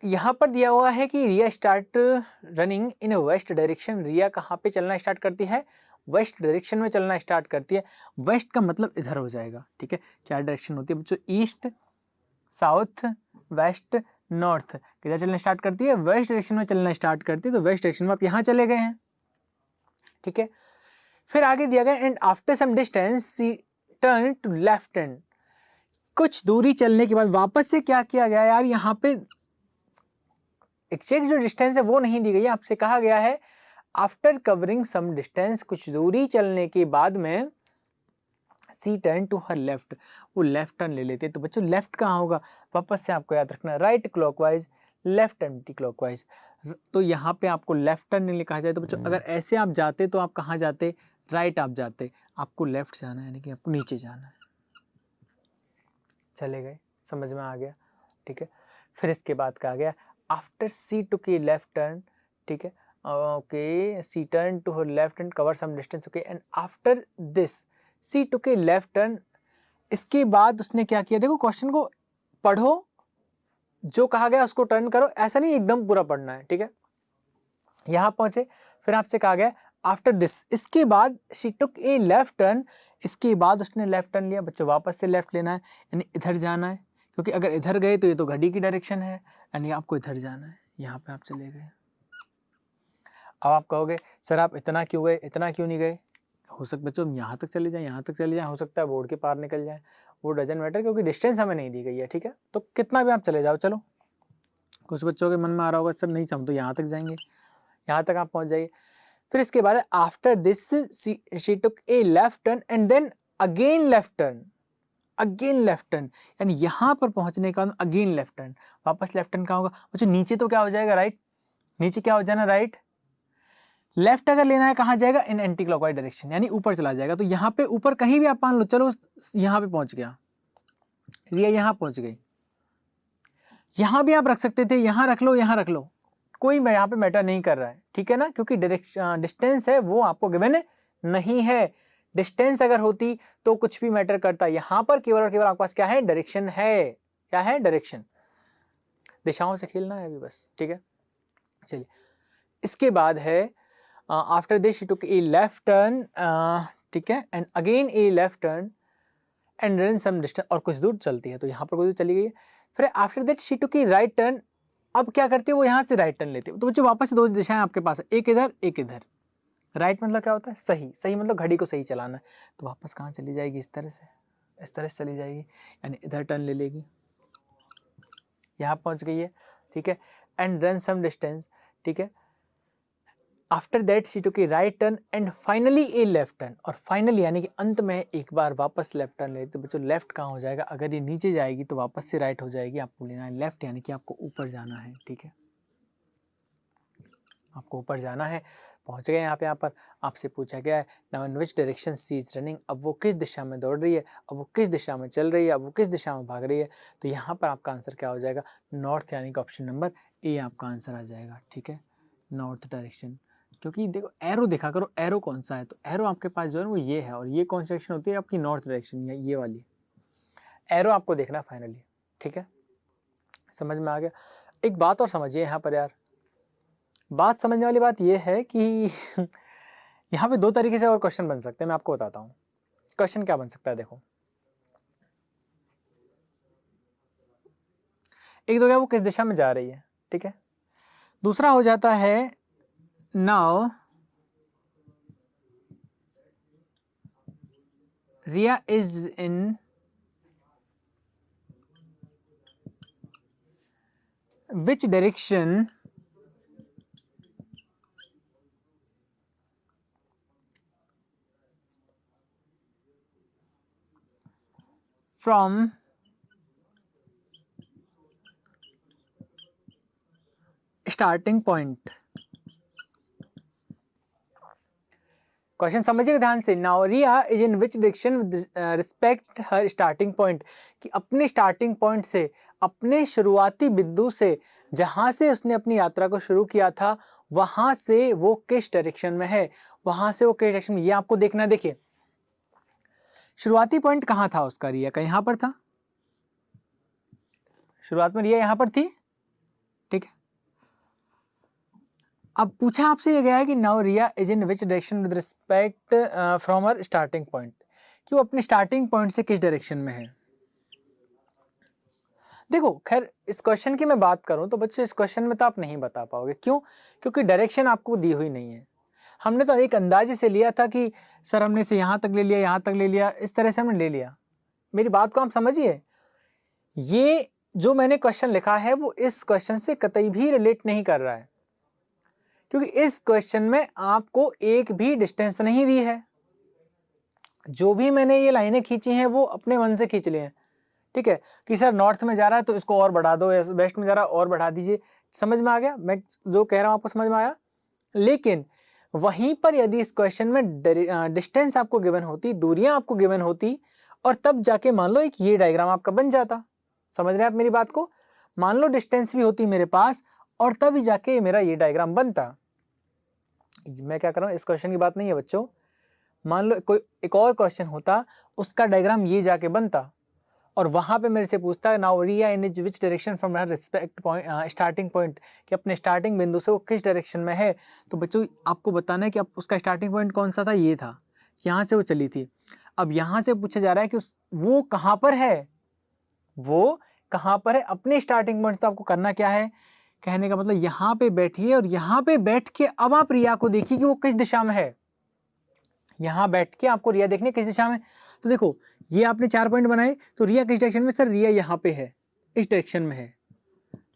यहाँ पर दिया हुआ है कि Riya start running in west direction. Riya कहाँ पे चलना स्टार्ट करती है? वेस्ट डायरेक्शन में चलना स्टार्ट करती है। वेस्ट का मतलब इधर हो जाएगा, ठीक है। 4 डायरेक्शन होती है बच्चों, ईस्ट, साउथ, वेस्ट, नॉर्थ। किधर चलना स्टार्ट करती है? वेस्ट डायरेक्शन में चलना स्टार्ट करती है। तो वेस्ट डायरेक्शन में आप यहाँ चले गए हैं, ठीक है। फिर आगे दिया गया and after some distance she turn to left hand. कुछ दूरी चलने के बाद वापस से क्या किया गया यार, यहाँ पे एग्जैक्ट जो डिस्टेंस है वो नहीं दी गई है, आपसे कहा गया है आफ्टर कवरिंग सम डिस्टेंस, कुछ दूरी चलने के बाद में सी टर्न टू हर लेफ्ट, वो लेफ्ट टर्न ले लेते। तो बच्चों लेफ्ट कहाँ होगा? वापस से आपको याद रखना, right clockwise, left anti clockwise. तो यहाँ पे आपको लेफ्ट टर्न लिखा जाए तो बच्चों अगर ऐसे आप जाते तो आप कहाँ जाते? राइट आप जाते, आपको लेफ्ट जाना है, यानी कि आपको नीचे जाना है। चले गए, समझ में आ गया, ठीक है। फिर इसके बाद कहा गया after she took left turn, ठीक है, okay, she turn to her left and cover some distance, okay, and after this she took left turn. इसके बाद उसने क्या किया? देखो क्वेश्चन को पढ़ो, जो कहा गया उसको टर्न करो, ऐसा नहीं एकदम पूरा पढ़ना है, ठीक है। यहां पहुंचे, फिर आपसे कहा गया आफ्टर दिस, इसके बाद she took a left turn, इसके बाद उसने लेफ्ट टर्न लिया। बच्चों वापस से लेफ्ट लेना है, यानी इधर जाना है, क्योंकि अगर इधर गए तो ये तो घड़ी की डायरेक्शन है, यानी आपको इधर जाना है। यहाँ पे आप चले गए। अब आप कहोगे सर आप इतना क्यों गए, इतना क्यों नहीं गए? हो सकता बच्चों यहाँ तक चले जाए, यहाँ तक चले जाए, हो सकता है बोर्ड के पार निकल जाए, वो डजंट मैटर, क्योंकि डिस्टेंस हमें नहीं दी गई है, ठीक है। तो कितना भी आप चले जाओ, चलो। कुछ बच्चों के मन में आ रहा होगा सर नहीं हम तो यहाँ तक जाएंगे, यहाँ तक आप पहुँच जाइए। फिर इसके बाद after this she took a left turn and then again left turn, again left turn, यानी यहाँ पर पहुंचने के बाद अगेन लेफ्ट टर्न। वापस लेफ्ट टर्न कहाँ होगा बच्चों? नीचे तो क्या हो जाएगा? राइट। नीचे क्या हो जाना? राइट। लेफ्ट अगर लेना है कहाँ जाएगा? इन एंटी क्लॉकवाइज डायरेक्शन, यानी ऊपर चला जाएगा। तो यहाँ पे ऊपर कहीं भी आप मान लो, चलो यहाँ पे पहुंच गया, रिया यहाँ पहुंच गई, यहाँ भी आप रख सकते थे, यहाँ रख लो, यहाँ रख लो, कोई यहाँ पे मैटर नहीं कर रहा है, ठीक है ना, क्योंकि डायरेक्शन डिस्टेंस है वो आपको गिवन नहीं है। डिस्टेंस अगर होती तो कुछ भी मैटर करता। यहाँ पर केवल और केवल आपके पास क्या है? डायरेक्शन है। क्या है? डायरेक्शन। दिशाओं से खेलना है अभी बस, ठीक है। चलिए इसके बाद है after this she took a left turn, ठीक है, and again a left turn and run some distance, और कुछ दूर चलती है। तो यहाँ पर कुछ दूर चली गई है। फिर after that she took a right turn, अब क्या करती है? वो यहाँ से राइट टर्न लेती है। तो बच्चों वापस से 2 दिशाएं आपके पास है, एक इधर एक इधर। राइट मतलब क्या होता है? सही। सही मतलब घड़ी को सही चलाना है। तो वापस कहाँ चली जाएगी? इस तरह से, इस तरह से चली जाएगी, यानी इधर टर्न ले लेगी। यहाँ पहुँच गई है, ठीक है, एंड रन सम डिस्टेंस, ठीक है। After that she took a right turn and finally A left turn, और फाइनली यानी कि अंत में एक बार वापस लेफ्ट टर्न लेते। तो बच्चों लेफ्ट कहाँ हो जाएगा? अगर ये नीचे जाएगी तो वापस से राइट हो जाएगी, आपको लेना है लेफ्ट, यानी कि आपको ऊपर जाना है, ठीक है, आपको ऊपर जाना है। पहुंच गए यहाँ पे। यहाँ पर आपसे पूछा गया है now in which direction she is running, अब वो किस दिशा में दौड़ रही है, अब वो किस दिशा में चल रही है, अब वो किस दिशा में भाग रही है। तो यहाँ पर आपका आंसर क्या हो जाएगा? नॉर्थ, यानी कि ऑप्शन नंबर ए आपका आंसर आ जाएगा, ठीक है, नॉर्थ डायरेक्शन। क्योंकि देखो एरो देखा करो, एरो कौन सा है, तो एरो आपके पास जो है वो ये है, और ये कौन सी डायरेक्शन होती है आपकी? नॉर्थ डायरेक्शन, ये वाली एरो आपको देखना फाइनली, ठीक है, समझ में आ गया। एक बात और समझिए यहाँ पर यार, बात समझने वाली बात यह है कि यहाँ पे 2 तरीके से और क्वेश्चन बन सकते हैं, मैं आपको बताता हूँ। क्वेश्चन क्या बन सकता है, देखो, एक तो क्या वो किस दिशा में जा रही है, ठीक है। दूसरा हो जाता है now Riya is in which direction from starting point. Question समझिएगा ध्यान से। Now Riya is in which direction respect her starting point, कि अपने स्टार्टिंग पॉइंट से, अपने शुरुआती बिंदु से, जहां से उसने अपनी यात्रा को शुरू किया था, वहां से वो किस डायरेक्शन में है, वहां से वो किस डायरेक्शन में, ये आपको देखना है। देखिए शुरुआती पॉइंट कहाँ था उसका, रिया का यहाँ पर था, शुरुआत में रिया यहाँ पर थी, ठीक है। अब पूछा आपसे ये गया है कि now Riya is in which direction with respect from her starting point, कि वो अपने स्टार्टिंग पॉइंट से किस डायरेक्शन में है। देखो खैर इस क्वेश्चन की मैं बात करूं तो बच्चों इस क्वेश्चन में तो आप नहीं बता पाओगे, क्यों, क्योंकि डायरेक्शन आपको दी हुई नहीं है। हमने तो एक अंदाजे से लिया था कि सर हमने से यहाँ तक ले लिया, यहाँ तक ले लिया, इस तरह से हमने ले लिया। मेरी बात को आप समझिए, ये जो मैंने क्वेश्चन लिखा है वो इस क्वेश्चन से कतई भी रिलेट नहीं कर रहा है, क्योंकि इस क्वेश्चन में आपको एक भी डिस्टेंस नहीं दी है। जो भी मैंने ये लाइनें खींची हैं वो अपने मन से खींच लिए हैं, ठीक है, कि सर नॉर्थ में जा रहा है तो इसको और बढ़ा दो, वेस्ट में जा रहा है और बढ़ा दीजिए। समझ में आ गया मैं जो कह रहा हूं, आपको समझ में आया। लेकिन वहीं पर यदि इस क्वेश्चन में डिस्टेंस आपको गिवन होती, दूरियां आपको गिवन होती, और तब जाके मान लो एक ये डायग्राम आपका बन जाता। समझ रहे हैं आप मेरी बात को। मान लो डिस्टेंस भी होती मेरे पास और तभी जाके मेरा ये डायग्राम बनता। मैं क्या कर रहा हूं, इस क्वेश्चन की बात नहीं है बच्चों। मान लो कोई एक और क्वेश्चन होता, उसका डायग्राम ये जाके बनता और वहां पे मेरे से पूछता है now Riya in which direction from her respect point starting point, कि अपने स्टार्टिंग बिंदु से वो किस डायरेक्शन में है। तो बच्चों आपको बताना है कि अब उसका स्टार्टिंग पॉइंट कौन सा था, ये था, यहाँ से वो चली थी। अब यहाँ से पूछा जा रहा है कि वो कहाँ पर है, वो कहाँ पर है अपने स्टार्टिंग पॉइंट। तो आपको करना क्या है, कहने का मतलब यहाँ पे बैठिए और यहाँ पे बैठ के अब आप रिया को देखिए कि वो किस दिशा में है। यहाँ बैठ के आपको रिया देखनी किस दिशा में। तो देखो ये आपने 4 पॉइंट बनाए, तो रिया किस डायरेक्शन में, सर रिया यहाँ पे है, इस डायरेक्शन में है,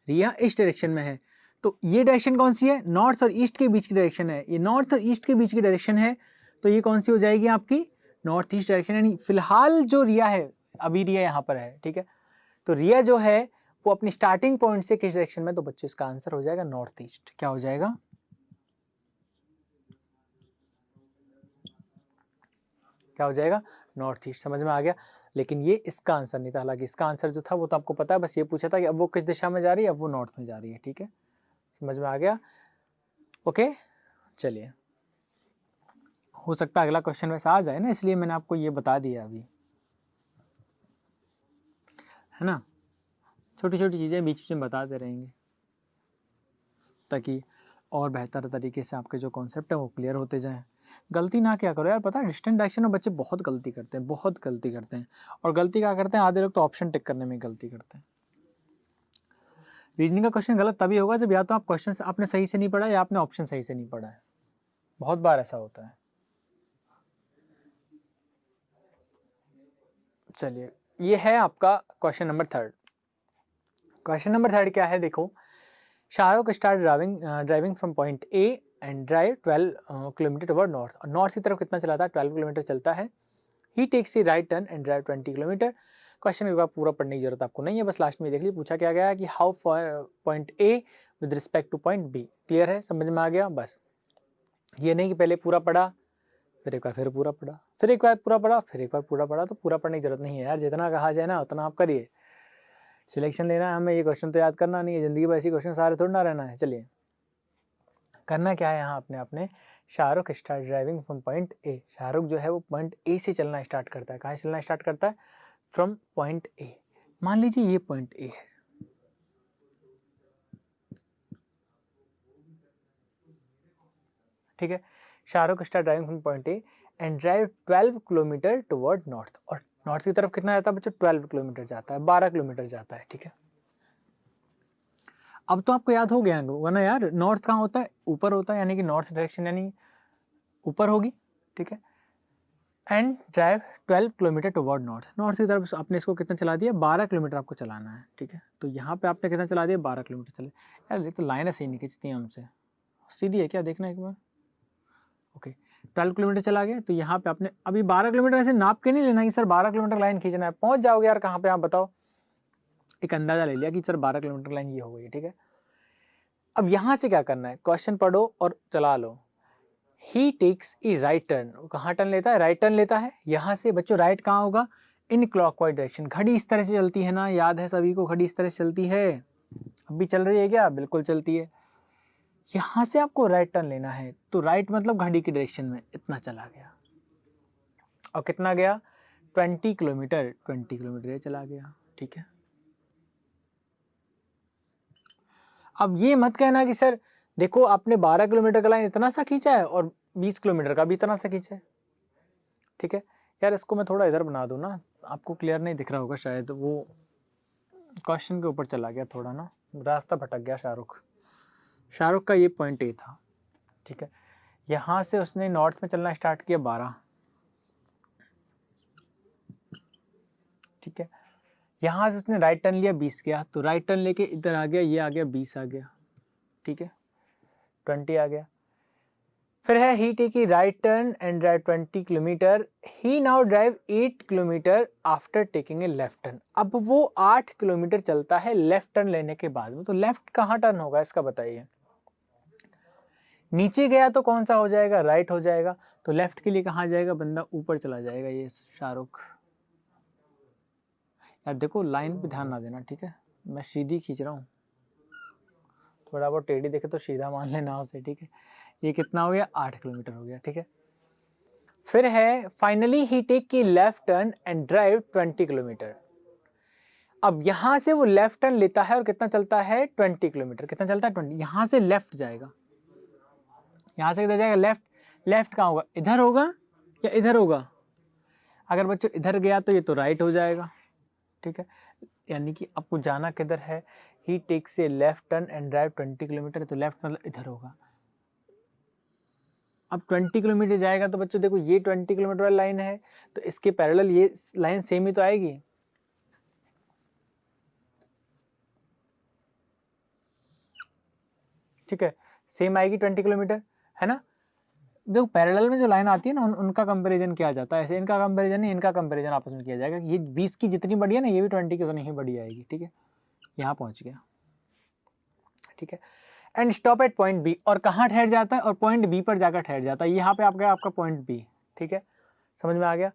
रिया इस डायरेक्शन में है। तो ये डायरेक्शन कौन सी है, नॉर्थ और ईस्ट के बीच की डायरेक्शन है, ये नॉर्थ और ईस्ट के बीच की डायरेक्शन है। तो ये कौन सी हो जाएगी आपकी, नॉर्थ ईस्ट डायरेक्शन। यानी फिलहाल जो रिया है, अभी रिया यहाँ पर है, ठीक है। तो रिया जो है वो अपनी स्टार्टिंग पॉइंट से किस डायरेक्शन में, तो बच्चों इसका आंसर हो जाएगा नॉर्थ ईस्ट। क्या हो जाएगा, क्या हो जाएगा, नॉर्थ ईस्ट। समझ में आ गया। लेकिन ये इसका आंसर नहीं था, हालांकि इसका आंसर जो था वो तो आपको पता है, बस ये पूछा था कि अब वो किस दिशा में जा रही है, अब वो नॉर्थ में जा रही है, ठीक है। समझ में आ गया, ओके। चलिए, हो सकता है अगला क्वेश्चन वैसा आ जाए ना, इसलिए मैंने आपको ये बता दिया अभी, है ना। छोटी छोटी चीज़ें बीच में बताते रहेंगे ताकि और बेहतर तरीके से आपके जो कॉन्सेप्ट है वो क्लियर होते जाएं। गलती ना क्या करो यार, पता है डिस्टेंट डायरेक्शन में बच्चे बहुत गलती करते हैं, बहुत गलती करते हैं। और गलती क्या करते हैं, आधे लोग तो ऑप्शन टिक करने में गलती करते हैं। रीजनिंग का क्वेश्चन गलत तभी होगा जब या तो आप क्वेश्चन आपने सही से नहीं पढ़ा या आपने ऑप्शन सही से नहीं पढ़ा है। बहुत बार ऐसा होता है। चलिए, ये है आपका क्वेश्चन नंबर 3। क्वेश्चन नंबर 3 क्या है, देखो, Shahrukh start driving from point A and drive 12 kilometre toward north. और नॉर्थ की तरफ कितना चलाता है, 12 किलोमीटर चलता है। He takes a right turn and drive 20 kilometre. Question के बाद पूरा पढ़ने की जरूरत आपको नहीं है, बस लास्ट में देख लीजिए पूछा क्या गया है कि how far point A with respect to point B. Clear है, समझ में आ गया। बस ये नहीं कि पहले पूरा पढ़ा फिर एक बार फिर पूरा पढ़ा, फिर एक बार पूरा पढ़ा, फिर एक बार पूरा पढ़ा। तो पूरा पढ़ने की जरूरत नहीं है यार, जितना कहा जाए ना उतना आप करिए। सिलेक्शन लेना है हमें, ये क्वेश्चन तो याद करना नहीं है, जिंदगी में ऐसी क्वेश्चन सारे थोड़ा ना रहना है। चलिए, करना क्या है यहाँ आपने Shahrukh start driving from point ए। शाहरुख जो है वो पॉइंट ए से चलना स्टार्ट करता है। कहाँ से चलना स्टार्ट करता है, फ्रॉम पॉइंट ए। मान लीजिए ये पॉइंट ए है, ठीक है। Shahrukh start driving from point A and drive 12 kilometre toward north. और नॉर्थ की तरफ कितना जाता है बच्चों, 12 किलोमीटर जाता है, 12 किलोमीटर जाता है, ठीक है। अब तो आपको याद हो गया होगा ना यार, नॉर्थ कहाँ होता है, ऊपर होता है, यानी कि नॉर्थ डायरेक्शन यानी ऊपर होगी, ठीक है। And drive 12 kilometre toward north. North की तरफ आपने इसको कितना चला दिया, 12 किलोमीटर आपको चलाना है, ठीक है। तो यहाँ पे आपने कितना चला दिया, 12 किलोमीटर चले। यार ये तो लाइनें सही नहीं खींचती हैं हमसे, सीधी है क्या, देखना एक बार। ओके, 12 किलोमीटर चला गया। तो यहाँ पे आपने अभी 12 किलोमीटर ऐसे नाप के नहीं लेना कि सर 12 किलोमीटर लाइन खींचना है, पहुंच जाओगे यार कहाँ पे आप बताओ। एक अंदाजा ले लिया कि सर 12 किलोमीटर लाइन ये हो गई, ठीक है। अब यहाँ से क्या करना है, क्वेश्चन पढ़ो और चला लो। ही टेक्स ए राइट टर्न, कहाँ टर्न लेता है, राइट टर्न लेता है। यहाँ से बच्चों राइट कहाँ होगा, इन क्लॉकवाइज डायरेक्शन। घड़ी इस तरह से चलती है ना, याद है सभी को, घड़ी इस तरह से चलती है। अभी चल रही है क्या, बिल्कुल चलती है। यहाँ से आपको राइट टर्न लेना है, तो राइट मतलब घड़ी की डायरेक्शन में इतना चला गया। और कितना गया, 20 किलोमीटर, 20 किलोमीटर ये चला गया, ठीक है। अब ये मत कहना कि सर देखो आपने 12 किलोमीटर का लाइन इतना सा खींचा है और 20 किलोमीटर का भी इतना सा खींचा है, ठीक है। यार इसको मैं थोड़ा इधर बना दूँ ना, आपको क्लियर नहीं दिख रहा होगा शायद, वो क्वेश्चन के ऊपर चला गया थोड़ा ना, रास्ता भटक गया शाहरुख का ये पॉइंट ए था, ठीक है। यहाँ से उसने नॉर्थ में चलना स्टार्ट किया 12, ठीक है। यहाँ से उसने राइट टर्न लिया 20 गया, तो राइट टर्न लेके इधर आ गया, ये आ गया 20 आ गया, ठीक है, 20 आ गया। फिर है he take right turn and drive 20 kilometre, he now drive 8 kilometre after taking a left turn. अब वो 8 किलोमीटर चलता है लेफ्ट टर्न लेने के बाद में, तो लेफ्ट कहाँ टर्न होगा इसका बताइए। नीचे गया तो कौन सा हो जाएगा, राइट हो जाएगा, तो लेफ्ट के लिए कहाँ जाएगा बंदा, ऊपर चला जाएगा ये शाहरुख। यार देखो लाइन पे ध्यान ना देना, ठीक है, मैं सीधी खींच रहा हूँ, थोड़ा बहुत टेढ़ी देखे तो सीधा मान लेना उसे, ठीक है। ये कितना हो गया, 8 किलोमीटर हो गया, ठीक है। फिर है फाइनली ही टेक की left turn and drive 20 kilometre. अब यहां से वो लेफ्ट टर्न लेता है और कितना चलता है, 20 किलोमीटर। कितना चलता है, 20। यहां से लेफ्ट जाएगा, यहां से किधर जाएगा, लेफ्ट। लेफ्ट कहाँ होगा, इधर होगा या इधर होगा। अगर बच्चों इधर गया तो ये तो राइट हो जाएगा, ठीक है। यानी कि आपको जाना किधर है, he takes a left turn and drive 20 kilometre, तो लेफ्ट मतलब इधर होगा। अब 20 किलोमीटर जाएगा तो बच्चों देखो ये 20 किलोमीटर वाली लाइन है, तो इसके पैरेलल ये लाइन सेम ही तो आएगी, ठीक है, सेम आएगी 20 किलोमीटर, है ना। देखो पैरेलल में जो लाइन आती है ना उनका कंपैरिजन किया जाता है, ऐसे इनका कंपैरिजन नहीं, इनका कंपैरिजन आपस में किया जाएगा। ये 20 की जितनी बड़ी है ना, ये भी 20 की उतनी ही बड़ी आएगी, ठीक है। यहाँ पहुंच गया, ठीक है। And stop at point B, और कहाँ ठहर जाता है, और पॉइंट बी पर जाकर ठहर जाता है। यहाँ पे आपका आपका पॉइंट बी, ठीक है, समझ में आ गया।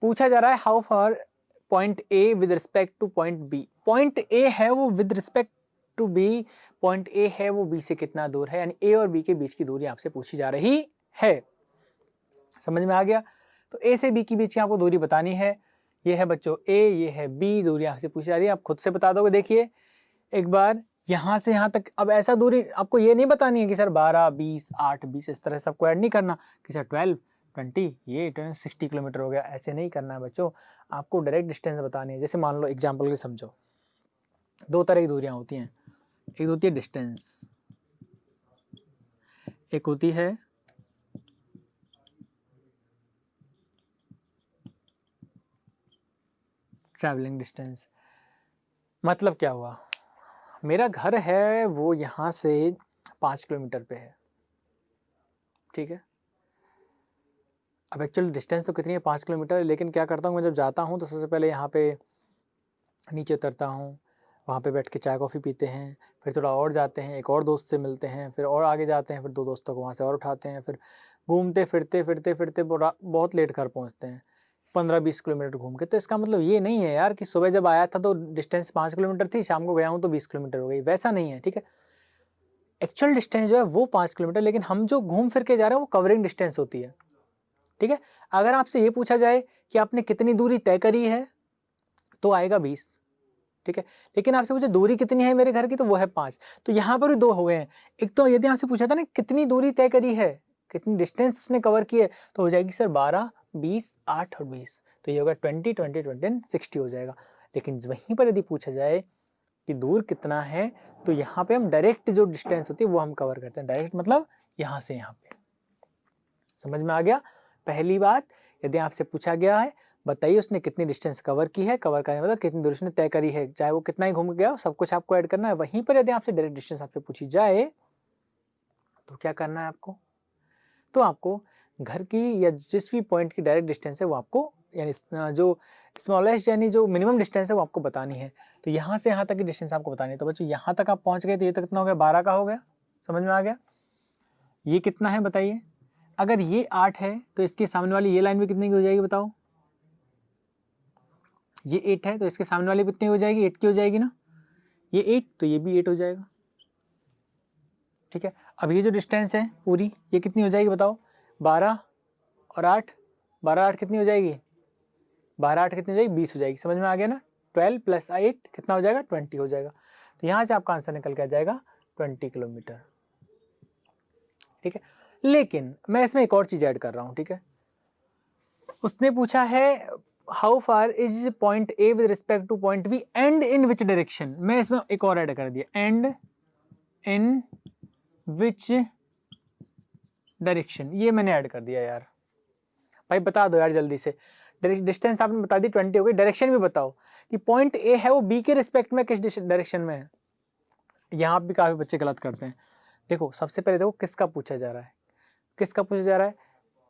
पूछा जा रहा है how far point A with respect to point B. Point A है वो with respect to B, point A है वो बी से कितना दूर है, यानी ए और बी के बीच की दूरी आपसे पूछी जा रही है, समझ में आ गया। तो ए से बी के बीच की आपको दूरी बतानी है, ये है बच्चों ए, ये है बी, दूरी आपसे पूछी जा रही है, आप खुद से बता दोगे। देखिए एक बार यहाँ से यहाँ तक, अब ऐसा दूरी आपको ये नहीं बतानी है कि सर 12, 20, 8, 20 इस तरह सबको ऐड नहीं करना कि सर 12, 20 ये 60 किलोमीटर हो गया, ऐसे नहीं करना है बच्चों। आपको डायरेक्ट डिस्टेंस बतानी है। जैसे मान लो एग्जाम्पल के समझो, दो तरह की दूरियां होती हैं, एक होती है डिस्टेंस, एक होती है ट्रैवलिंग डिस्टेंस। मतलब क्या हुआ, मेरा घर है वो यहाँ से 5 किलोमीटर पे है, ठीक है। अब एक्चुअल डिस्टेंस तो कितनी है, 5 किलोमीटर, लेकिन क्या करता हूँ मैं जब जाता हूँ तो सबसे पहले यहाँ पे नीचे उतरता हूँ, वहाँ पे बैठ के चाय कॉफ़ी पीते हैं, फिर थोड़ा और जाते हैं, एक और दोस्त से मिलते हैं, फिर और आगे जाते हैं, फिर 2 दोस्तों को वहाँ से और उठाते हैं, फिर घूमते फिरते फिरते फिरते बहुत लेट घर पहुँचते हैं, 15-20 किलोमीटर घूम के। तो इसका मतलब ये नहीं है यार कि सुबह जब आया था तो डिस्टेंस 5 किलोमीटर थी, शाम को गया हूँ तो 20 किलोमीटर हो गई, वैसा नहीं है, ठीक है। एक्चुअल डिस्टेंस जो है वो 5 किलोमीटर, लेकिन हम जो घूम फिर के जा रहे हैं वो कवरिंग डिस्टेंस होती है, ठीक है। अगर आपसे ये पूछा जाए कि आपने कितनी दूरी तय करी है तो आएगा 20, ठीक है। लेकिन आपसे पूछे दूरी कितनी है मेरे घर की, तो वो है 5, तो यहाँ पर भी 2 हो गए हैं। एक तो यदि आपसे पूछा था ना कितनी दूरी तय करी है, कितनी डिस्टेंस उसने कवर की है, तो हो जाएगी सर 12, 20, 8 और 20, तो ये होगा 20, 20, 20 एंड 60 हो जाएगा। लेकिन वहीं पर यदि पूछा जाए कि दूर कितना है, तो यहाँ पे हम डायरेक्ट जो डिस्टेंस होती है वो हम कवर करते हैं। डायरेक्ट मतलब यहाँ से यहाँ पे, समझ में आ गया। पहली बात, यदि आपसे पूछा गया है बताइए उसने कितनी डिस्टेंस कवर की है, कवर करने मतलब कितनी दूरी उसने तय करी है, चाहे वो कितना ही घूम गया हो, सब कुछ आपको ऐड करना है। वहीं पर यदि आपसे डायरेक्ट डिस्टेंस आपसे पूछी जाए तो क्या करना है आपको, तो आपको घर की या जिस भी पॉइंट की डायरेक्ट डिस्टेंस है वो आपको, यानी जो स्मॉलेस्ट यानी जो मिनिमम डिस्टेंस है वो आपको बतानी है। तो यहाँ से यहाँ तक की डिस्टेंस आपको बतानी है। तो बच्चों यहाँ तक आप पहुँच गए, तो ये तक कितना हो गया, 12 का हो गया, समझ में आ गया। ये कितना है बताइए, अगर ये 8 है तो इसके सामने वाली ये लाइन भी कितने की हो जाएगी बताओ, ये 8 है तो इसके सामने वाली कितनी हो जाएगी, 8 की हो जाएगी ना, ये 8 तो ये भी 8 हो जाएगा, ठीक है। अब ये जो डिस्टेंस है पूरी ये कितनी हो जाएगी बताओ, 12 और 8, 12 8 कितनी हो जाएगी, 12 8 कितनी हो जाएगी, 20 हो जाएगी। समझ में आ गया ना। 12 + 8 कितना हो जाएगा, 20 हो जाएगा। तो यहाँ से आपका आंसर निकल के आ जाएगा 20 किलोमीटर। ठीक है, लेकिन मैं इसमें एक और चीज ऐड कर रहा हूँ। ठीक है, उसने पूछा है how far is point A with respect to point B and in which direction. मैं इसमें एक और ऐड कर दिया, एंड इन विच डायरेक्शन, ये मैंने ऐड कर दिया यार। भाई बता दो यार जल्दी से, डिस्टेंस आपने बता दी 20 हो गई, डायरेक्शन भी बताओ कि पॉइंट ए है वो बी के रिस्पेक्ट में किस डायरेक्शन में है। यहाँ भी काफी बच्चे गलत करते हैं। देखो सबसे पहले देखो किसका पूछा जा रहा है, किसका पूछा जा रहा है,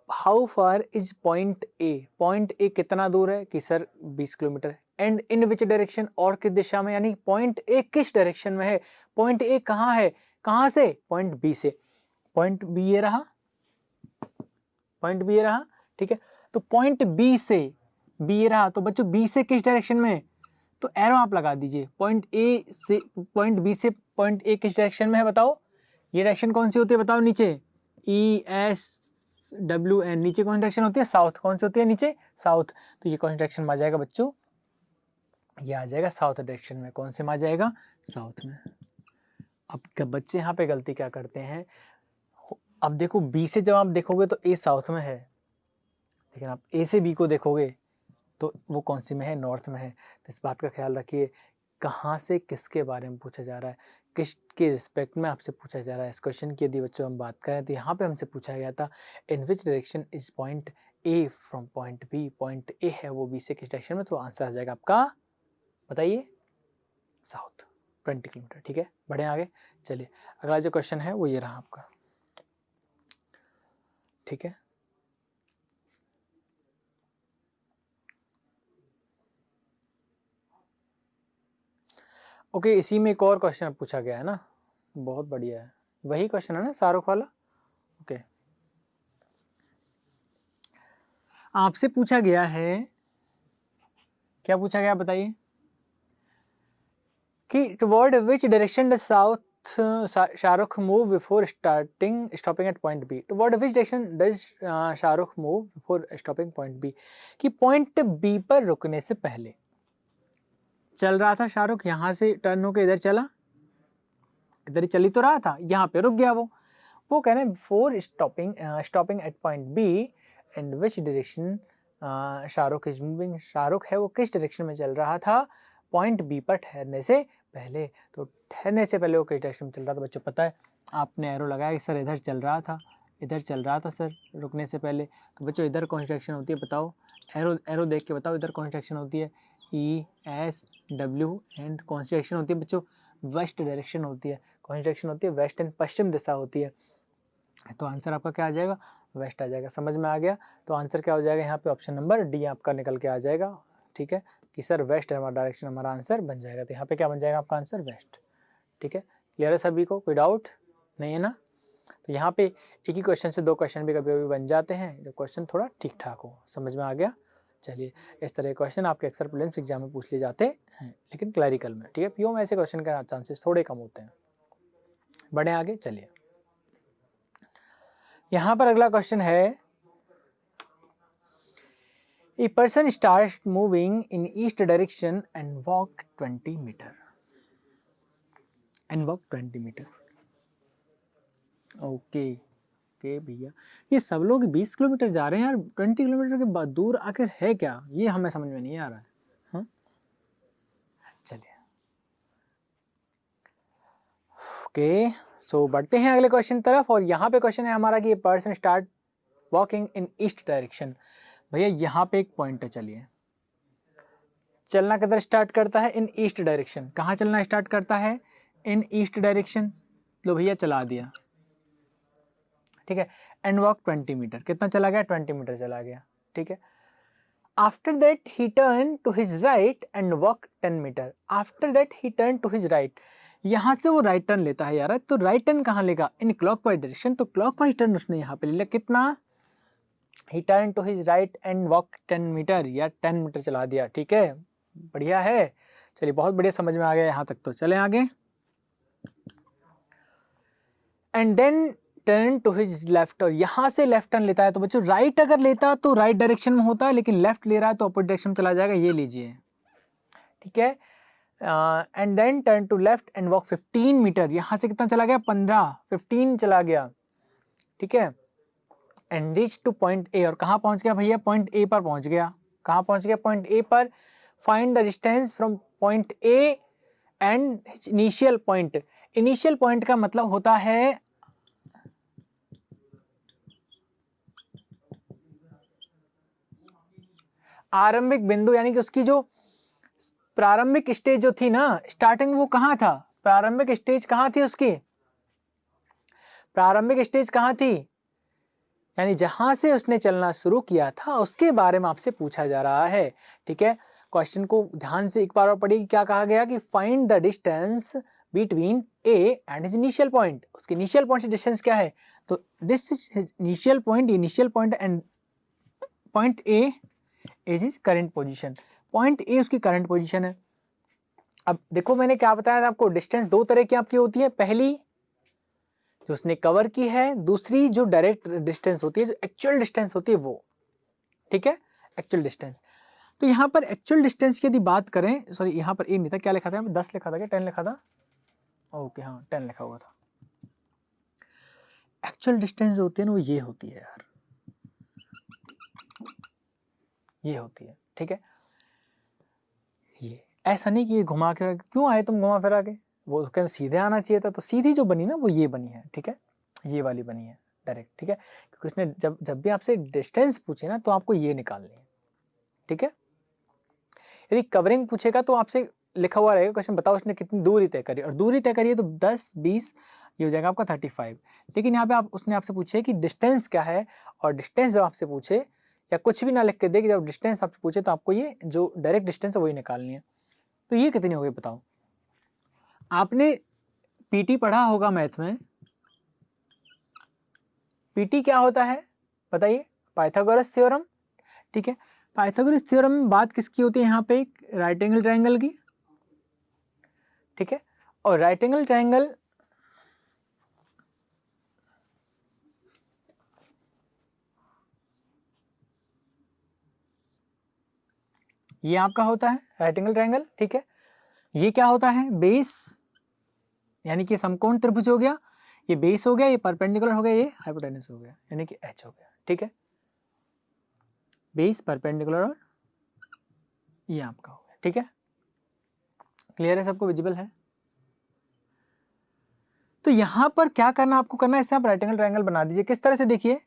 how far is point A, point A कितना दूर है कि sir 20 kilometre, and in which direction, और किस दिशा में, यानी पॉइंट ए किस डायरेक्शन में है, पॉइंट ए कहाँ है, कहाँ से, पॉइंट बी से। पॉइंट बी ये रहा, पॉइंट बी ये रहा। ठीक है, तो पॉइंट बी से, बी ये रहा, तो बच्चों बी से किस डायरेक्शन में है, तो एरो आप लगा दीजिए। पॉइंट ए से, पॉइंट बी से पॉइंट ए किस डायरेक्शन में है बताओ, ये डायरेक्शन कौन सी होती है बताओ, नीचे ESWN, नीचे कौन सी डायरेक्शन होती है, साउथ। कौन सी होती है नीचे, साउथ। तो ये कौन सी डायरेक्शन में आ जाएगा बच्चों, ये आ जाएगा साउथ डायरेक्शन में। कौन से में आ जाएगा, साउथ में। अब बच्चे यहाँ पे गलती क्या करते हैं, अब देखो बी से जब आप देखोगे तो ए साउथ में है, लेकिन आप ए से बी को देखोगे तो वो कौन सी में है, नॉर्थ में है। तो इस बात का ख्याल रखिए, कहाँ से किसके बारे में पूछा जा रहा है, किसके रिस्पेक्ट में आपसे पूछा जा रहा है। इस क्वेश्चन की यदि बच्चों हम बात करें तो यहाँ पे हमसे पूछा गया था in which direction is point A from point B, point A है वो बी से किस डायरेक्शन में, तो आंसर आ जाएगा आपका, बताइए, साउथ, 20 किलोमीटर। ठीक है, बढ़े आगे। चलिए अगला जो क्वेश्चन है वो ये रहा आपका। ठीक है, ओके, इसी में एक और क्वेश्चन पूछा गया है ना, बहुत बढ़िया है, वही क्वेश्चन है ना शाहरुख वाला। ओके, आपसे पूछा गया है, क्या पूछा गया बताइए, कि toward which direction the south Shahrukh move before stopping at point B, toward which direction does Shahrukh move before stopping point B, कि पॉइंट बी पर रुकने से पहले चल रहा था शाहरुख, यहाँ से टर्न होकर इधर चला, इधर ही चली तो रहा था, यहाँ पे रुक गया वो कह रहे हैं before stopping at point B and which direction Shahrukh is moving, Shahrukh है वो किस डायरेक्शन में चल रहा था पॉइंट बी पर ठहरने से पहले। तो ठहरने से पहले वो किस डायरेक्शन में चल रहा था बच्चों, पता है आपने एरो लगाया कि सर इधर चल रहा था, इधर चल रहा था सर रुकने से पहले। तो बच्चों इधर कौन सी डायरेक्शन होती है बताओ, एरो देख के बताओ इधर कौन सी डायरेक्शन होती है, ESW, एंड कौन सी डायरेक्शन होती है बच्चों, वेस्ट डायरेक्शन होती है। कौन सी डायरेक्शन होती है, वेस्ट एंड पश्चिम दिशा होती है। तो आंसर आपका क्या आ जाएगा, वेस्ट आ जाएगा। समझ में आ गया, तो आंसर क्या हो जाएगा यहाँ पे, ऑप्शन नंबर डी आपका निकल के आ जाएगा। ठीक है, कि सर वेस्ट हमारा डायरेक्शन, हमारा आंसर बन जाएगा। तो यहाँ पे क्या बन जाएगा आपका आंसर, वेस्ट। ठीक है, क्लियर है सभी को, कोई डाउट नहीं है ना। तो यहाँ पे एक ही क्वेश्चन से 2 क्वेश्चन भी कभी कभी बन जाते हैं, जब क्वेश्चन थोड़ा ठीक ठाक हो। समझ में आ गया। चलिए, इस तरह के क्वेश्चन आपके अक्सर प्रीलिम्स एग्जाम में पूछ लिए जाते हैं, लेकिन क्लैरिकल में। ठीक है, पीओ में ऐसे क्वेश्चन का चांसेस थोड़े कम होते हैं। बढ़े आगे, चलिए यहाँ पर अगला क्वेश्चन है, A person starts moving in east direction and walk 20 meter. Okay भैया, ये सब लोग 20 किलोमीटर जा रहे हैं यार, 20 किलोमीटर के बाद दूर आखिर है क्या, ये हमें समझ में नहीं आ रहा है। हाँ? चलिए ओके, सो बढ़ते हैं अगले क्वेश्चन तरफ। और यहाँ पे क्वेश्चन है हमारा कि person start walking in east direction. भैया यहाँ पे एक पॉइंट है, चलिए चलना किधर स्टार्ट करता है, इन ईस्ट डायरेक्शन। कहाँ चलना स्टार्ट करता है, इन ईस्ट डायरेक्शन। लो भैया चला दिया, ठीक है, एंड वॉक 20 मीटर, कितना चला गया, 20 मीटर चला गया। ठीक है, after that he turn to his right and walk 10 metre. After that he turn to his right, यहाँ से वो राइट टर्न लेता है यार, तो राइट टर्न कहाँ लेगा, इन क्लॉकवाइज डायरेक्शन। तो क्लॉकवाइज टर्न उसने यहाँ पे ले लिया, कितना, he turn to his right and walk 10 metre, या 10 मीटर चला दिया। ठीक है, बढ़िया है, चलिए बहुत बढ़िया, समझ में आ गया यहाँ तक। तो चले आगे, and then turn to his left, और यहाँ से लेफ्ट टर्न लेता है। तो बच्चों राइट अगर लेता तो राइट डायरेक्शन में होता है, लेकिन लेफ्ट ले रहा है तो अपोजिट डायरेक्शन में चला जाएगा, ये लीजिए, ठीक है। And then turn to left and walk 15 metre, यहाँ से कितना चला गया 15 चला गया, ठीक है। And reach two point A, और कहाँ पहुंच गया भैया, पॉइंट ए पर पहुंच गया। कहाँ पहुंच गया, पॉइंट ए पर। Find the distance from point A and initial point. Initial point का मतलब होता है आरंभिक बिंदु, यानी कि उसकी जो प्रारंभिक स्टेज जो थी ना, स्टार्टिंग, वो कहाँ था, प्रारंभिक स्टेज कहाँ थी उसकी, प्रारंभिक स्टेज कहाँ थी, यानी जहां से उसने चलना शुरू किया था उसके बारे में आपसे पूछा जा रहा है, ठीक है। क्वेश्चन को ध्यान से एक बार और पढ़िए, क्या कहा गया कि find the distance between A and his initial point. उसके इनिशियल पॉइंट से डिस्टेंस क्या है, तो this is his initial point and point A is his current position. Point A उसकी करंट पोजीशन है। अब देखो मैंने क्या बताया था आपको, डिस्टेंस दो तरह की आपकी होती है, पहली जो उसने कवर की है, दूसरी जो डायरेक्ट डिस्टेंस होती है, जो एक्चुअल डिस्टेंस होती है वो, ठीक है, एक्चुअल डिस्टेंस। तो यहाँ पर एक्चुअल डिस्टेंस की यदि बात करें, सॉरी यहाँ पर ए नहीं था, क्या लिखा था, 10 लिखा था क्या 10 लिखा था, ओके हाँ 10 लिखा हुआ था। एक्चुअल डिस्टेंस जो होती है ना वो ये होती है यार, ये होती है, ठीक है। ये ऐसा नहीं कि ये घुमा के, क्यों आए तुम घुमा फिरा के, वो कहते सीधे आना चाहिए था, तो सीधी जो बनी ना वो ये बनी है, ठीक है, ये वाली बनी है डायरेक्ट, ठीक है। क्योंकि उसने जब भी आपसे डिस्टेंस पूछे ना तो आपको ये निकालनी है, ठीक है। यदि कवरिंग पूछेगा तो आपसे लिखा हुआ रहेगा क्वेश्चन, बताओ उसने कितनी दूरी तय करी, और दूरी तय करी है तो 10 20 ये हो जाएगा आपका 35। लेकिन यहाँ पे उसने आपसे पूछे कि डिस्टेंस क्या है, और डिस्टेंस जब आपसे पूछे या कुछ भी ना लिख के दे कि जब डिस्टेंस आपसे पूछे तो आपको ये जो डायरेक्ट डिस्टेंस है वही निकालनी है। तो ये कितनी हो गई बताओ। आपने पीटी पढ़ा होगा मैथ में, पीटी क्या होता है बताइए, पाइथागोरस थ्योरम, ठीक है। पाइथागोरस थ्योरम में बात किसकी होती है, यहाँ पे एक राइट एंगल ट्रायंगल की, ठीक है। और राइट एंगल ट्रायंगल ये आपका होता है राइट एंगल ट्रायंगल, ठीक है। ये क्या होता है, बेस, यानी कि समकोण त्रिभुज हो गया, ये बेस हो गया, ये परपेंडिकुलर हो गया, ये हाइपोटेन्यूस हो गया, यानी कि एच हो गया, ठीक है। बेस, परपेंडिकुलर और ये आपका हो गया, ठीक है। क्लियर है, सबको विजिबल है। तो यहां पर क्या करना आपको करना है, इससे आप राइट एंगल ट्रायंगल बना दीजिए। किस तरह से, देखिए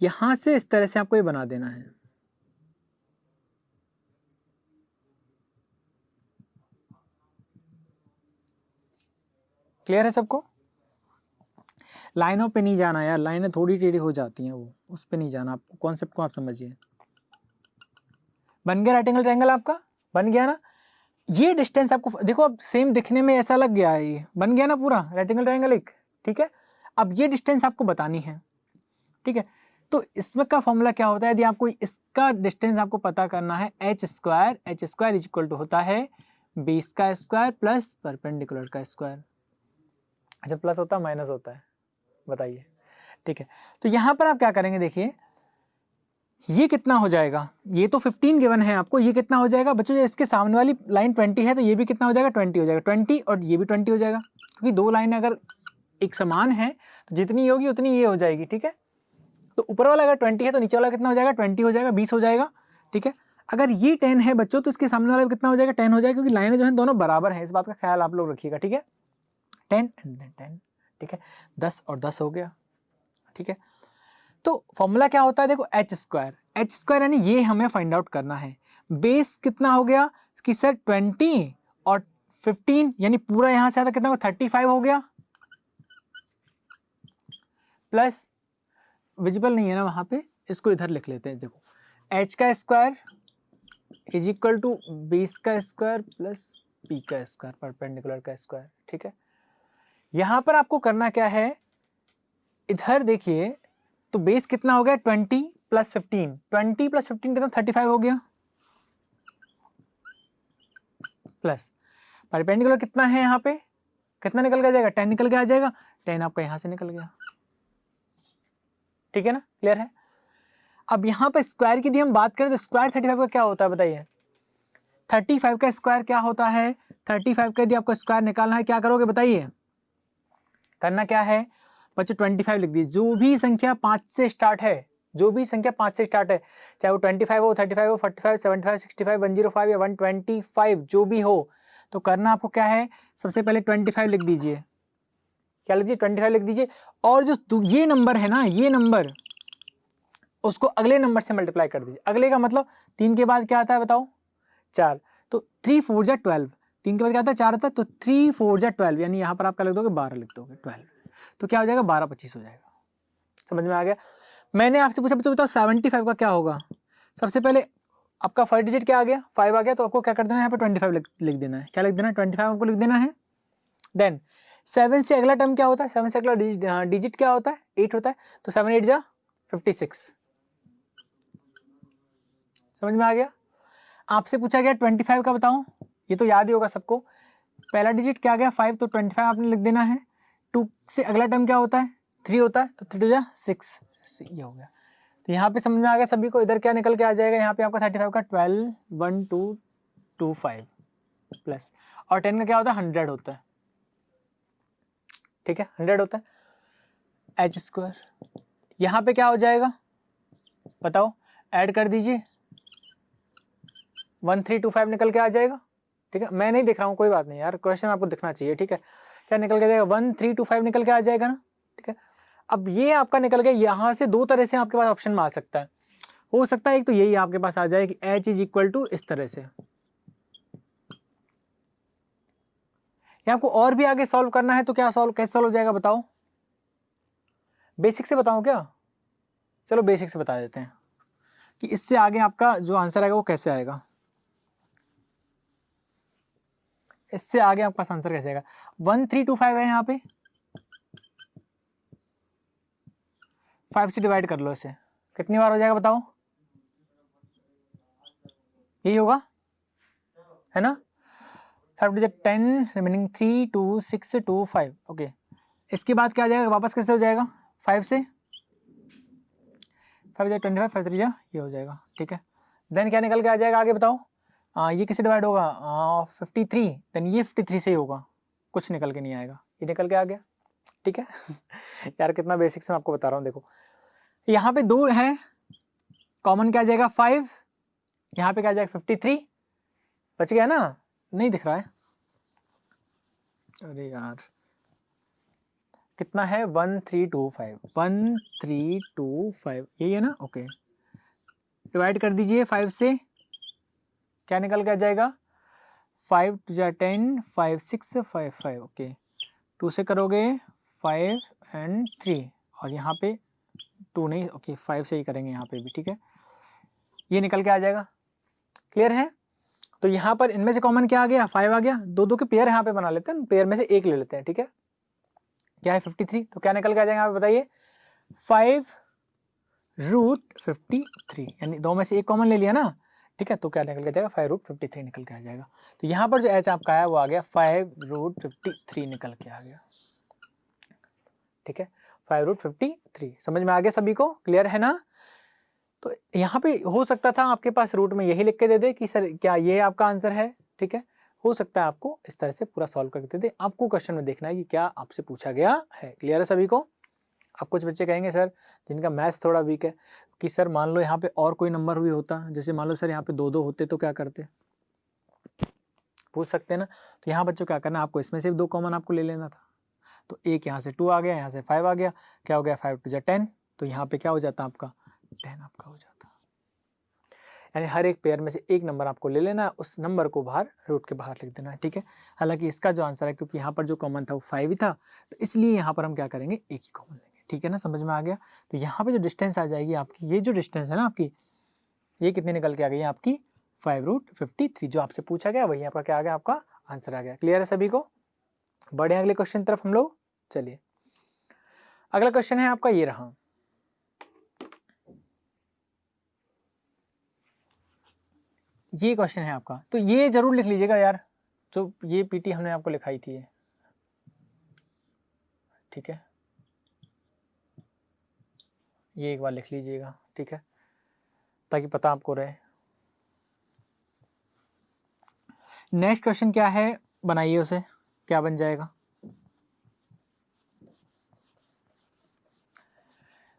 यहां से इस तरह से आपको ये बना देना है, क्लियर है सबको। लाइनों पे नहीं जाना यार, लाइनें थोड़ी टेढ़ी हो जाती हैं, वो उस पे नहीं जाना, आपको कॉन्सेप्ट को आप समझिए। बन गया राइट एंगल ट्रायंगल आपका, बन गया ना। ये डिस्टेंस आपको देखो, अब सेम दिखने में ऐसा लग गया है, ये बन गया ना पूरा राइट एंगल ट्रायंगल एक, ठीक है। अब ये डिस्टेंस आपको बतानी है, ठीक है। तो इसमें का फॉर्मूला क्या होता है, यदि आपको इसका डिस्टेंस आपको पता करना है, H square is equal to होता है बेस का स्क्वायर प्लस परपेंडिकुलर का स्क्वायर। अच्छा प्लस होता है माइनस होता है, बताइए, ठीक है। तो यहां पर आप क्या करेंगे, देखिए ये कितना हो जाएगा, ये तो 15 गिवन है आपको, ये कितना हो जाएगा बच्चों, इसके सामने वाली लाइन 20 है तो ये भी कितना हो जाएगा 20 हो जाएगा, 20 और ये भी 20 हो जाएगा, क्योंकि दो लाइन अगर एक समान है तो जितनी होगी उतनी ये हो जाएगी, ठीक है। तो ऊपर वाला अगर 20 है तो नीचे वाला कितना हो जाएगा 20 हो जाएगा, 20 हो जाएगा, ठीक है। अगर ये 10 है बच्चों तो इसके सामने वाला कितना हो जाएगा 10 हो जाएगा, क्योंकि लाइनें जो है दोनों बराबर हैं, इस बात का ख्याल आप लोग रखिएगा, ठीक है। 10 एंड देन 10, ठीक है, 10 और 10 हो गया, ठीक है। तो फॉर्मूला क्या होता है, देखो एच स्क्वायर यानी ये हमें फाइंड आउट करना है। बेस कितना हो गया कि सर 20 और 15 यानी पूरा यहां से आता कितना हो 35 हो गया, प्लस विजिबल नहीं है ना वहां पे, इसको इधर लिख लेते हैं, देखो एच का square is equal to base का स्क्वायर प्लस पी का स्क्वायर परपेंडिकुलर का स्क्वायर, ठीक है। यहां पर आपको करना क्या है, इधर देखिए तो बेस कितना हो गया 20 प्लस 15, 20 प्लस 15 कितना 35 हो गया, प्लस परपेंडिकुलर कितना है यहाँ पे, कितना निकल के आ जाएगा 10 निकल के आ जाएगा, 10 आपका यहाँ से निकल गया, ठीक है ना, क्लियर है। अब यहाँ पे स्क्वायर की यदि हम बात करें तो स्क्वायर 35 का क्या होता है बताइए, 35 का स्क्वायर क्या होता है, 35 का यदि आपको स्क्वायर निकालना है क्या करोगे बताइए, करना क्या है बच्चों 25 लिख दीजिए। जो भी संख्या 5 से स्टार्ट है, जो भी संख्या 5 से स्टार्ट है, चाहे वो 25 हो, 35 हो, 45, 75, 65, 105 या 125 जो भी हो, तो करना आपको क्या है, सबसे पहले 25 लिख दीजिए। क्या लिख दीजिए, 25 लिख दीजिए। और जो ये नंबर है ना, ये नंबर उसको अगले नंबर से मल्टीप्लाई कर दीजिए। अगले का मतलब 3 के बाद क्या आता है बताओ, 4, तो 3 4 जा 12, 3 के बाद क्या आता है 4 आता है, तो 3 4 जा 12, यानी यहाँ पर आप क्या लिख दोगे 12 लिख दोगे, 12, तो क्या हो जाएगा 12 25 हो जाएगा। समझ में आ गया। मैंने आपसे पूछा बच्चों बताओ 75 का क्या होगा, सबसे पहले आपका फर्स्ट डिजिट क्या आ गया 5 आ गया, तो आपको क्या कर देना है यहाँ पे 25 लिख देना है। क्या लिख देना है 25 आपको लिख देना है। देन 7 से अगला टर्म क्या होता है, 7 से अगला डिजिट क्या होता है 8 होता है, तो 7 8 जा 56। समझ में आ गया। आपसे पूछा गया 25 का बताओ, ये तो याद ही होगा सबको, पहला डिजिट क्या गया 5, तो 25 आपने लिख देना है। 2 से अगला टर्म क्या होता है 3 होता है, तो 3 2 जा 6, ये हो गया। तो यहाँ पे समझ में आ गया सभी को, इधर क्या निकल के आ जाएगा यहाँ पे आपका 35 का 12 1 2 2 5 प्लस, और 10 का क्या होता है 100 होता है, ठीक है 100 होता है एच स्क्वायर। यहाँ पे क्या हो जाएगा बताओ, ऐड कर दीजिए 1325 निकल के आ जाएगा, ठीक है। मैं नहीं दिख रहा हूँ कोई बात नहीं यार, क्वेश्चन आपको दिखना चाहिए, ठीक है। क्या निकल के जाएगा 1325 निकल के आ जाएगा ना, ठीक है। अब ये आपका निकल गया, यहाँ से दो तरह से आपके पास ऑप्शन में आ सकता है, हो सकता है एक तो यही आपके पास आ जाए कि h इज इक्वल टू इस तरह से, या आपको और भी आगे सॉल्व करना है तो क्या सॉल्व कैसे सॉल्व हो जाएगा बताओ, बेसिक से बताऊं क्या, चलो बेसिक से बता देते हैं कि इससे आगे आपका जो आंसर आएगा वो कैसे आएगा, इससे आगे आपका आंसर कैसे आएगा। 1325 है यहाँ पे, 5 से डिवाइड कर लो इसे, कितनी बार हो जाएगा बताओ, यही होगा है ना, 5 डिजिट 10 रिमेनिंग 3 2 6 2 5, ओके। इसके बाद क्या आ जाएगा वापस कैसे हो जाएगा 5 से, 5 25 5 3 ये हो जाएगा, ठीक है। देन क्या निकल के आ जाएगा आगे बताओ, ये किससे डिवाइड होगा 53, देन ये 53 से ही होगा, कुछ निकल के नहीं आएगा, ये निकल के आ गया, ठीक है। यार कितना बेसिक से मैं आपको बता रहा हूँ, देखो यहाँ पे 2 है, कॉमन क्या आ जाएगा 5, यहाँ पे क्या आ जाएगा 53, बच गया ना, नहीं दिख रहा है, अरे यार कितना है 1325, 1325 यही है ना, ओके। डिवाइड कर दीजिए 5 से, क्या निकल के आ जाएगा 5 2 जा 10 5 6 5 5, ओके। 2 से करोगे 5 एंड 3, और यहाँ पे 2 नहीं, ओके 5 से ही करेंगे यहाँ पे भी, ठीक है। ये निकल के आ जाएगा, क्लियर है। तो यहाँ पर इनमें से कॉमन क्या आ गया 5 आ गया, दो दो के पेयर यहाँ पे बना लेते हैं, पेयर में से एक ले लेते हैं, ठीक है। क्या है 53, तो क्या निकल के आ जाएगा यहाँ पे बताइए 5√53, यानी दो में से एक कॉमन ले लिया ना, ठीक है। तो क्या निकल के जाएगा 5√53 निकल के आ जाएगा। तो यहाँ पर जो एच आपका है वो आ गया 5√53 निकल के आ गया, ठीक है 5√53। समझ में आ गया सभी को, क्लियर है ना। तो यहाँ पे हो सकता था आपके पास रूट में यही लिख के दे दे कि सर क्या ये आपका आंसर है, ठीक है। हो सकता है आपको इस तरह से पूरा सॉल्व करके दे दे, आपको क्वेश्चन में देखना है कि क्या आपसे पूछा गया है, क्लियर है सभी को। अब कुछ बच्चे कहेंगे सर जिनका मैथ्स थोड़ा वीक है कि सर मान लो यहाँ पे और कोई नंबर भी होता, जैसे मान लो सर यहाँ पे 2 2 होते तो क्या करते, पूछ सकते हैं ना। तो यहाँ बच्चों क्या करना, आपको इसमें से 2 कॉमन आपको ले लेना था, तो एक यहाँ से 2 आ गया, यहाँ से 5 आ गया, क्या हो गया 5 2 जा 10, तो यहाँ पे क्या हो जाता आपका 10 आपका हो जाता, यानी हर एक पेयर में से एक नंबर आपको ले लेना, उस नंबर को बाहर रूट के बाहर लिख देना है, ठीक है। हालांकि इसका जो आंसर है, क्योंकि यहाँ पर जो कॉमन था वो 5 ही था, तो इसलिए यहाँ पर हम क्या करेंगे एक ही कॉमन लेंगे, ठीक है ना, समझ में आ गया। तो यहाँ पे जो डिस्टेंस आ जाएगी आपकी, ये जो डिस्टेंस है ना आपकी, ये कितनी निकल के आ गई है आपकी 5√53, जो आपसे पूछा गया वही आपका क्या आ गया, आपका आंसर आ गया, क्लियर है सभी को। बढ़े अगले क्वेश्चन तरफ हम लोग, चलिए अगला क्वेश्चन है आपका ये रहा, ये क्वेश्चन है आपका, तो ये जरूर लिख लीजिएगा यार, जो ये पीटी हमने आपको लिखाई थी ये, ठीक है। ये एक बार लिख लीजिएगा, ठीक है, ताकि पता आपको रहे। नेक्स्ट क्वेश्चन क्या है, बनाइए उसे, क्या बन जाएगा।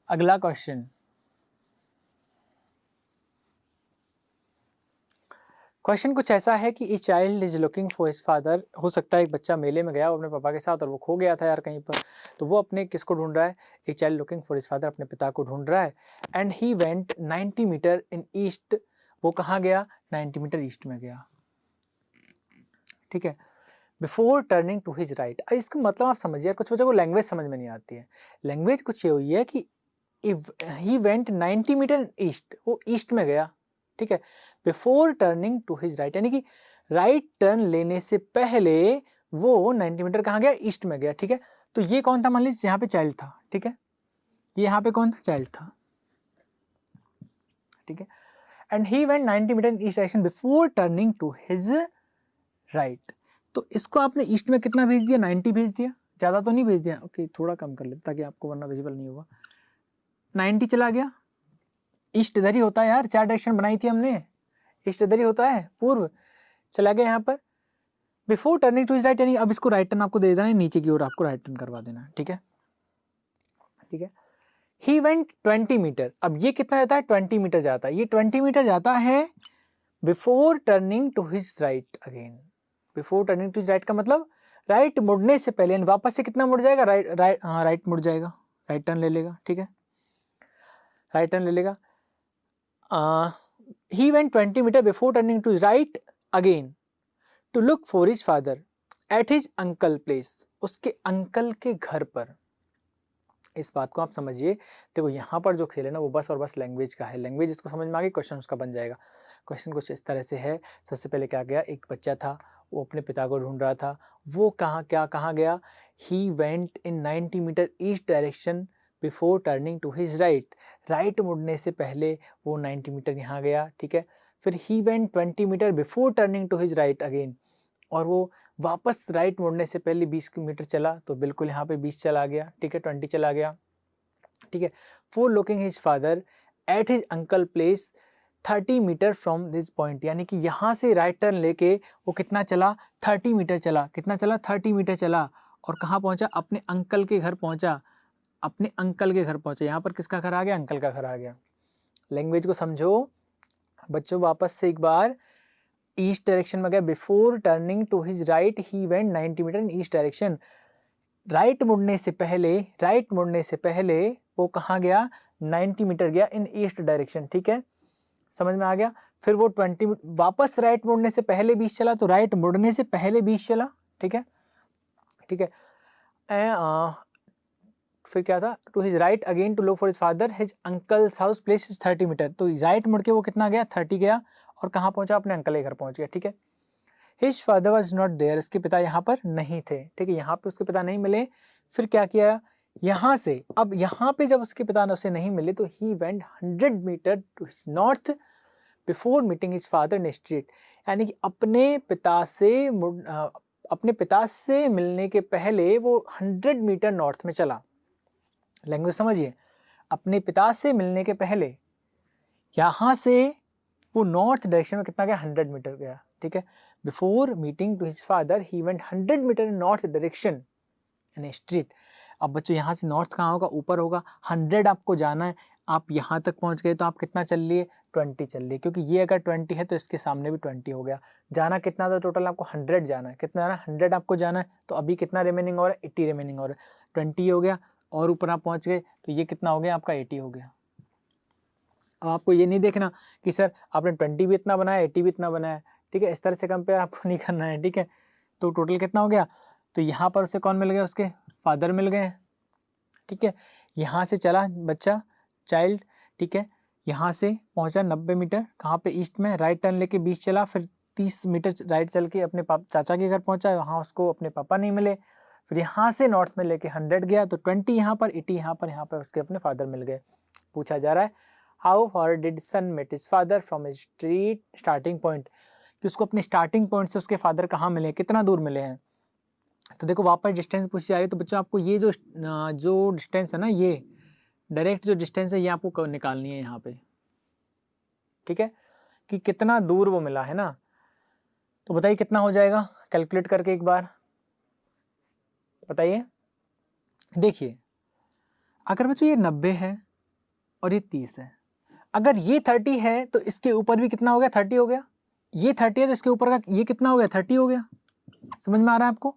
अगला क्वेश्चन, क्वेश्चन कुछ ऐसा है कि a child is looking for his father. हो सकता है एक बच्चा मेले में गया अपने पापा के साथ और वो खो गया था यार कहीं पर, तो वो अपने किसको ढूंढ रहा है, a child looking for his father अपने पिता को ढूंढ रहा है। And he went 90 metre in east, वो कहाँ गया, 90 मीटर ईस्ट में गया, ठीक है। Before turning to his right, इसका मतलब आप समझिए, कुछ बच्चों को लैंग्वेज समझ में नहीं आती है। लैंग्वेज कुछ ये हुई है कि ही वेंट 90 मीटर ईस्ट, वो ईस्ट में गया, ठीक है। Before turning to his right, यानी कि राइट टर्न लेने से पहले वो 90 मीटर कहाँ गया, ईस्ट में गया, ठीक है। तो ये कौन था, मान लीजिए यहाँ पे चाइल्ड था, ठीक है, ये यहाँ पे कौन था, चाइल्ड था, ठीक है। And he went 90 metre in east direction before turning to his right. तो इसको आपने ईस्ट में कितना भेज दिया, 90 भेज दिया, ज़्यादा तो नहीं भेज दिया, ओके थोड़ा कम कर लेते ताकि आपको वरना विजिबल नहीं होगा। 90 चला गया, ईस्ट इधर ही होता है यार, 4 डायरेक्शन बनाई थी हमने, ईस्ट इधर ही होता है, पूर्व चला गया यहाँ पर। Before turning to his right, यानी अब इसको राइट टर्न आपको दे देना है, नीचे की ओर आपको राइट टर्न करवा देना है, ठीक है, ठीक है। ही वेंट 20 मीटर, अब ये कितना जाता है, 20 मीटर जाता है, ये 20 मीटर जाता है before turning to his right again. Before turning to his right का मतलब राइट मुड़ने से पहले, यानी वापस से कितना मुड़ जाएगा, राइट मुड़ जाएगा, राइट टर्न ले लेगा, ठीक है, राइट टर्न ले लेगा। he went 20 meter before turning to his right again to look for his father at his uncle place, उसके अंकल के घर पर। इस बात को आप समझिए, देखो यहाँ पर जो खेल है ना वो बस और बस लैंग्वेज का है, लैंग्वेज इसको समझ में आ गई, क्वेश्चन उसका बन जाएगा। क्वेश्चन कुछ इस तरह से है, सबसे पहले क्या गया, एक बच्चा था वो अपने पिता को ढूंढ रहा था, वो कहाँ गया, he went in 90 metre east direction before turning to his right, right मुड़ने से पहले वो 90 मीटर यहाँ गया, ठीक है। फिर he went 20 metre before turning to his right again, और वो वापस राइट मुड़ने से पहले 20 मीटर चला, तो बिल्कुल यहाँ पे 20 चला गया, ठीक है, 20 चला गया, ठीक है। For looking his father at his uncle place 30 metre from this point, यानी कि यहाँ से राइट टर्न लेके वो कितना चला, 30 मीटर चला, कितना चला, 30 मीटर चला, और कहाँ पहुँचा, अपने अंकल के घर पहुँचा, अपने अंकल के घर पहुंचे। यहाँ पर किसका घर आ गया, अंकल का घर आ गया। लैंग्वेज को समझो बच्चों, वापस से एक बार ईस्ट डायरेक्शन में गया, before turning to his right he went 90 metre in east direction, right मुड़ने से पहले वो कहाँ गया, 90 मीटर गया इन ईस्ट डायरेक्शन, ठीक है, समझ में आ गया। फिर वो 20 वापस राइट मुड़ने से पहले 20 चला, तो राइट मुड़ने से पहले 20 चला, ठीक है, ठीक है। फिर क्या था, to his right again to look for his father his uncle's house place is 30 metre, तो राइट मुड़ के वो कितना गया, 30 गया, और कहाँ पहुंचा, अपने अंकल के घर पहुंच गया, ठीक है। His father was not there, उसके पिता यहाँ पर नहीं थे, ठीक है, यहाँ पे उसके पिता नहीं मिले। फिर क्या किया, यहाँ से, अब यहाँ पे जब उसके पिता उसे नहीं मिले तो he went 100 metre to his north before meeting his father in street, यानी कि अपने पिता से मिलने के पहले वो 100 मीटर नॉर्थ में चला। लैंग्वेज समझिए, अपने पिता से मिलने के पहले यहाँ से वो नॉर्थ डायरेक्शन में कितना गया, 100 मीटर गया, ठीक है। Before meeting to his father he went 100 metre in north direction in street. अब बच्चों यहाँ से नॉर्थ कहाँ होगा, ऊपर होगा, 100 आपको जाना है, आप यहाँ तक पहुँच गए तो आप कितना चल लिए, 20 चल लिए, क्योंकि ये अगर 20 है तो इसके सामने भी 20 हो गया। जाना कितना था टोटल, आपको 100 जाना है, कितना जाना, 100 आपको जाना है, तो अभी कितना रिमेनिंग हो रहा है, 80 रिमेनिंग हो रहा है, 20 हो गया, और ऊपर आप पहुँच गए तो ये कितना हो गया, आपका 80 हो गया। अब आपको ये नहीं देखना कि सर आपने 20 भी इतना बनाया, 80 भी इतना बनाया, ठीक है, इस तरह से कंपेयर आपको नहीं करना है, ठीक है। तो टोटल कितना हो गया, तो यहाँ पर उसे कौन मिल गया, उसके फादर मिल गए, ठीक है। यहाँ से चला बच्चा, चाइल्ड, ठीक है, यहाँ से पहुँचा 90 मीटर, कहाँ पे, ईस्ट में, राइट टर्न लेके 20 चला, फिर 30 मीटर राइट चल के अपने चाचा के घर पहुँचा, वहाँ उसको अपने पापा नहीं मिले। फिर यहाँ से नॉर्थ में लेके 100 गया, तो 20 यहाँ पर, 80 यहाँ पर उसके अपने फादर मिल गए। पूछा जा रहा है how far did son met his father from his street starting point, कि उसको अपने स्टार्टिंग पॉइंट से उसके फादर कहाँ मिले, कितना दूर मिले हैं। तो देखो वापस डिस्टेंस पूछी जा रही है, तो बच्चों आपको ये जो डिस्टेंस है ना, ये डायरेक्ट जो डिस्टेंस है ये आपको निकालनी है यहाँ पे, ठीक है, कि कितना दूर वो मिला है ना। तो बताइए कितना हो जाएगा, कैलकुलेट करके एक बार बताइए। देखिए अगर बच्चों ये 90 है और ये 30 है, अगर ये 30 है तो इसके ऊपर भी कितना हो गया, 30 हो गया। ये 30 है तो इसके ऊपर का ये कितना हो गया, 30 हो गया। समझ में आ रहा है आपको,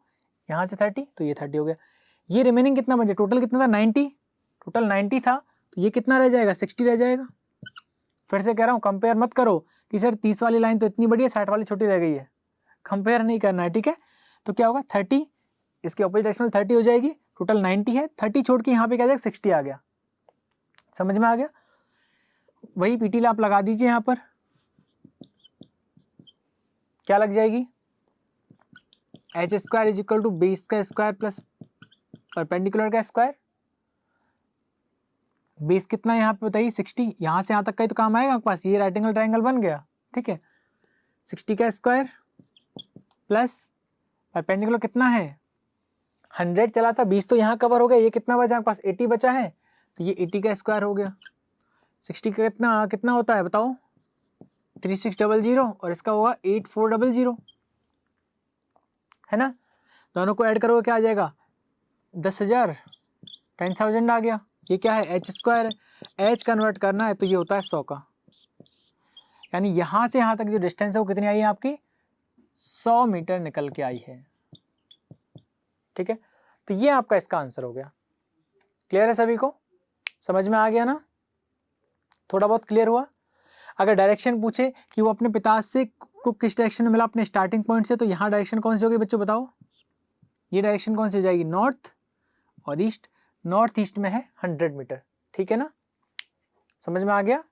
यहाँ से 30 तो ये 30 हो गया। ये रिमेनिंग कितना बचे, टोटल कितना था 90, टोटल 90 था, तो ये कितना रह जाएगा, 60 रह जाएगा। फिर से कह रहा हूँ कंपेयर मत करो कि सर 30 वाली लाइन तो इतनी बड़ी है, 60 वाली छोटी रह गई है, कंपेयर नहीं करना है, ठीक है। तो क्या होगा 30, इसके ऑपोजिट डायरेक्शन में 30 हो जाएगी, टोटल 90 है, 30 छोड़ के यहाँ पे क्या जाएगा 60 आ गया। समझ में आ गया, वही पीटी आप लगा दीजिए यहाँ पर, क्या लग जाएगी, H square is equal to base का स्क्वायर प्लस परपेंडिकुलर का स्क्वायर। बेस कितना है यहाँ पे बताइए 60, यहाँ से यहाँ तक का ही तो काम आएगा आपके पास, ये राइट एंगल ट्रायंगल बन गया, ठीक है। 60 का स्क्वायर प्लस परपेंडिकुलर कितना है 100 चला था, 20 तो यहाँ कवर हो गया, ये कितना बचा आपके पास 80 बचा है, तो ये 80 का स्क्वायर हो गया। 60 का कितना कितना होता है बताओ, 3600 और इसका होगा 8400, है ना। दोनों को ऐड करोगे क्या आ जाएगा 10,000, 10,000 आ गया। ये क्या है एच स्क्वायर है, एच कन्वर्ट करना है तो ये होता है 100 का, यानी यहाँ से यहाँ तक जो डिस्टेंस है वो कितनी आई है आपकी 100 मीटर निकल के आई है, ठीक है। तो ये आपका इसका आंसर हो गया। क्लियर है सभी को, समझ में आ गया ना, थोड़ा बहुत क्लियर हुआ। अगर डायरेक्शन पूछे कि वो अपने पिता से को किस डायरेक्शन में मिला अपने स्टार्टिंग पॉइंट से, तो यहाँ डायरेक्शन कौन सी होगी बच्चों बताओ, ये डायरेक्शन कौन सी हो जाएगी, नॉर्थ और ईस्ट, नॉर्थ ईस्ट में है 100 मीटर, ठीक है ना। समझ में आ गया,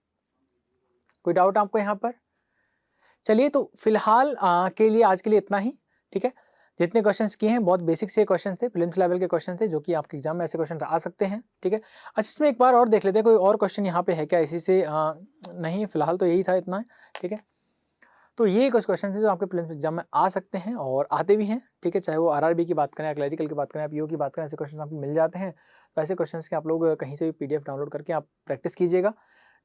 कोई डाउट आपको यहाँ पर। चलिए तो फिलहाल के लिए आज के लिए इतना ही, ठीक है। जितने क्वेश्चंस किए हैं बहुत बेसिक से क्वेश्चन थे, प्रीलिम्स लेवल के क्वेश्चन थे, जो कि आपके एग्जाम में ऐसे क्वेश्चन आ सकते हैं, ठीक है। अच्छा इसमें एक बार और देख लेते हैं कोई और क्वेश्चन यहाँ पे है क्या इसी से, नहीं फिलहाल तो यही था, इतना है, ठीक है। तो ये कुछ क्वेश्चन है जो आपके प्रीलिम्स एग्जाम में आ सकते हैं और आते भी हैं, ठीक है। चाहे वो आरआरबी की बात करें या क्लरिकल की बात करें, पीओ की बात करें, ऐसे क्वेश्चन आपको मिल जाते हैं। तो ऐसे क्वेश्चन के आप लोग कहीं से भी पीडीएफ डाउनलोड करके आप प्रैक्टिस कीजिएगा।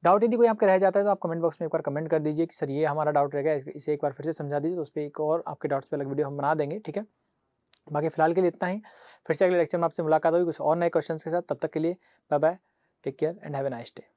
डाउट यदि कोई आपका रह जाता है तो आप कमेंट बॉक्स में एक बार कमेंट कर दीजिए कि सर ये हमारा डाउट रह गया, इसे एक बार फिर से समझा दीजिए, तो उस पर एक और आपके डाउट्स पे अलग वीडियो हम बना देंगे, ठीक है। बाकी फिलहाल के लिए इतना ही, फिर से अगले लेक्चर में आपसे मुलाकात होगी कुछ और नए क्वेश्चन के साथ। तब तक के लिए bye bye, take care and have a nice day.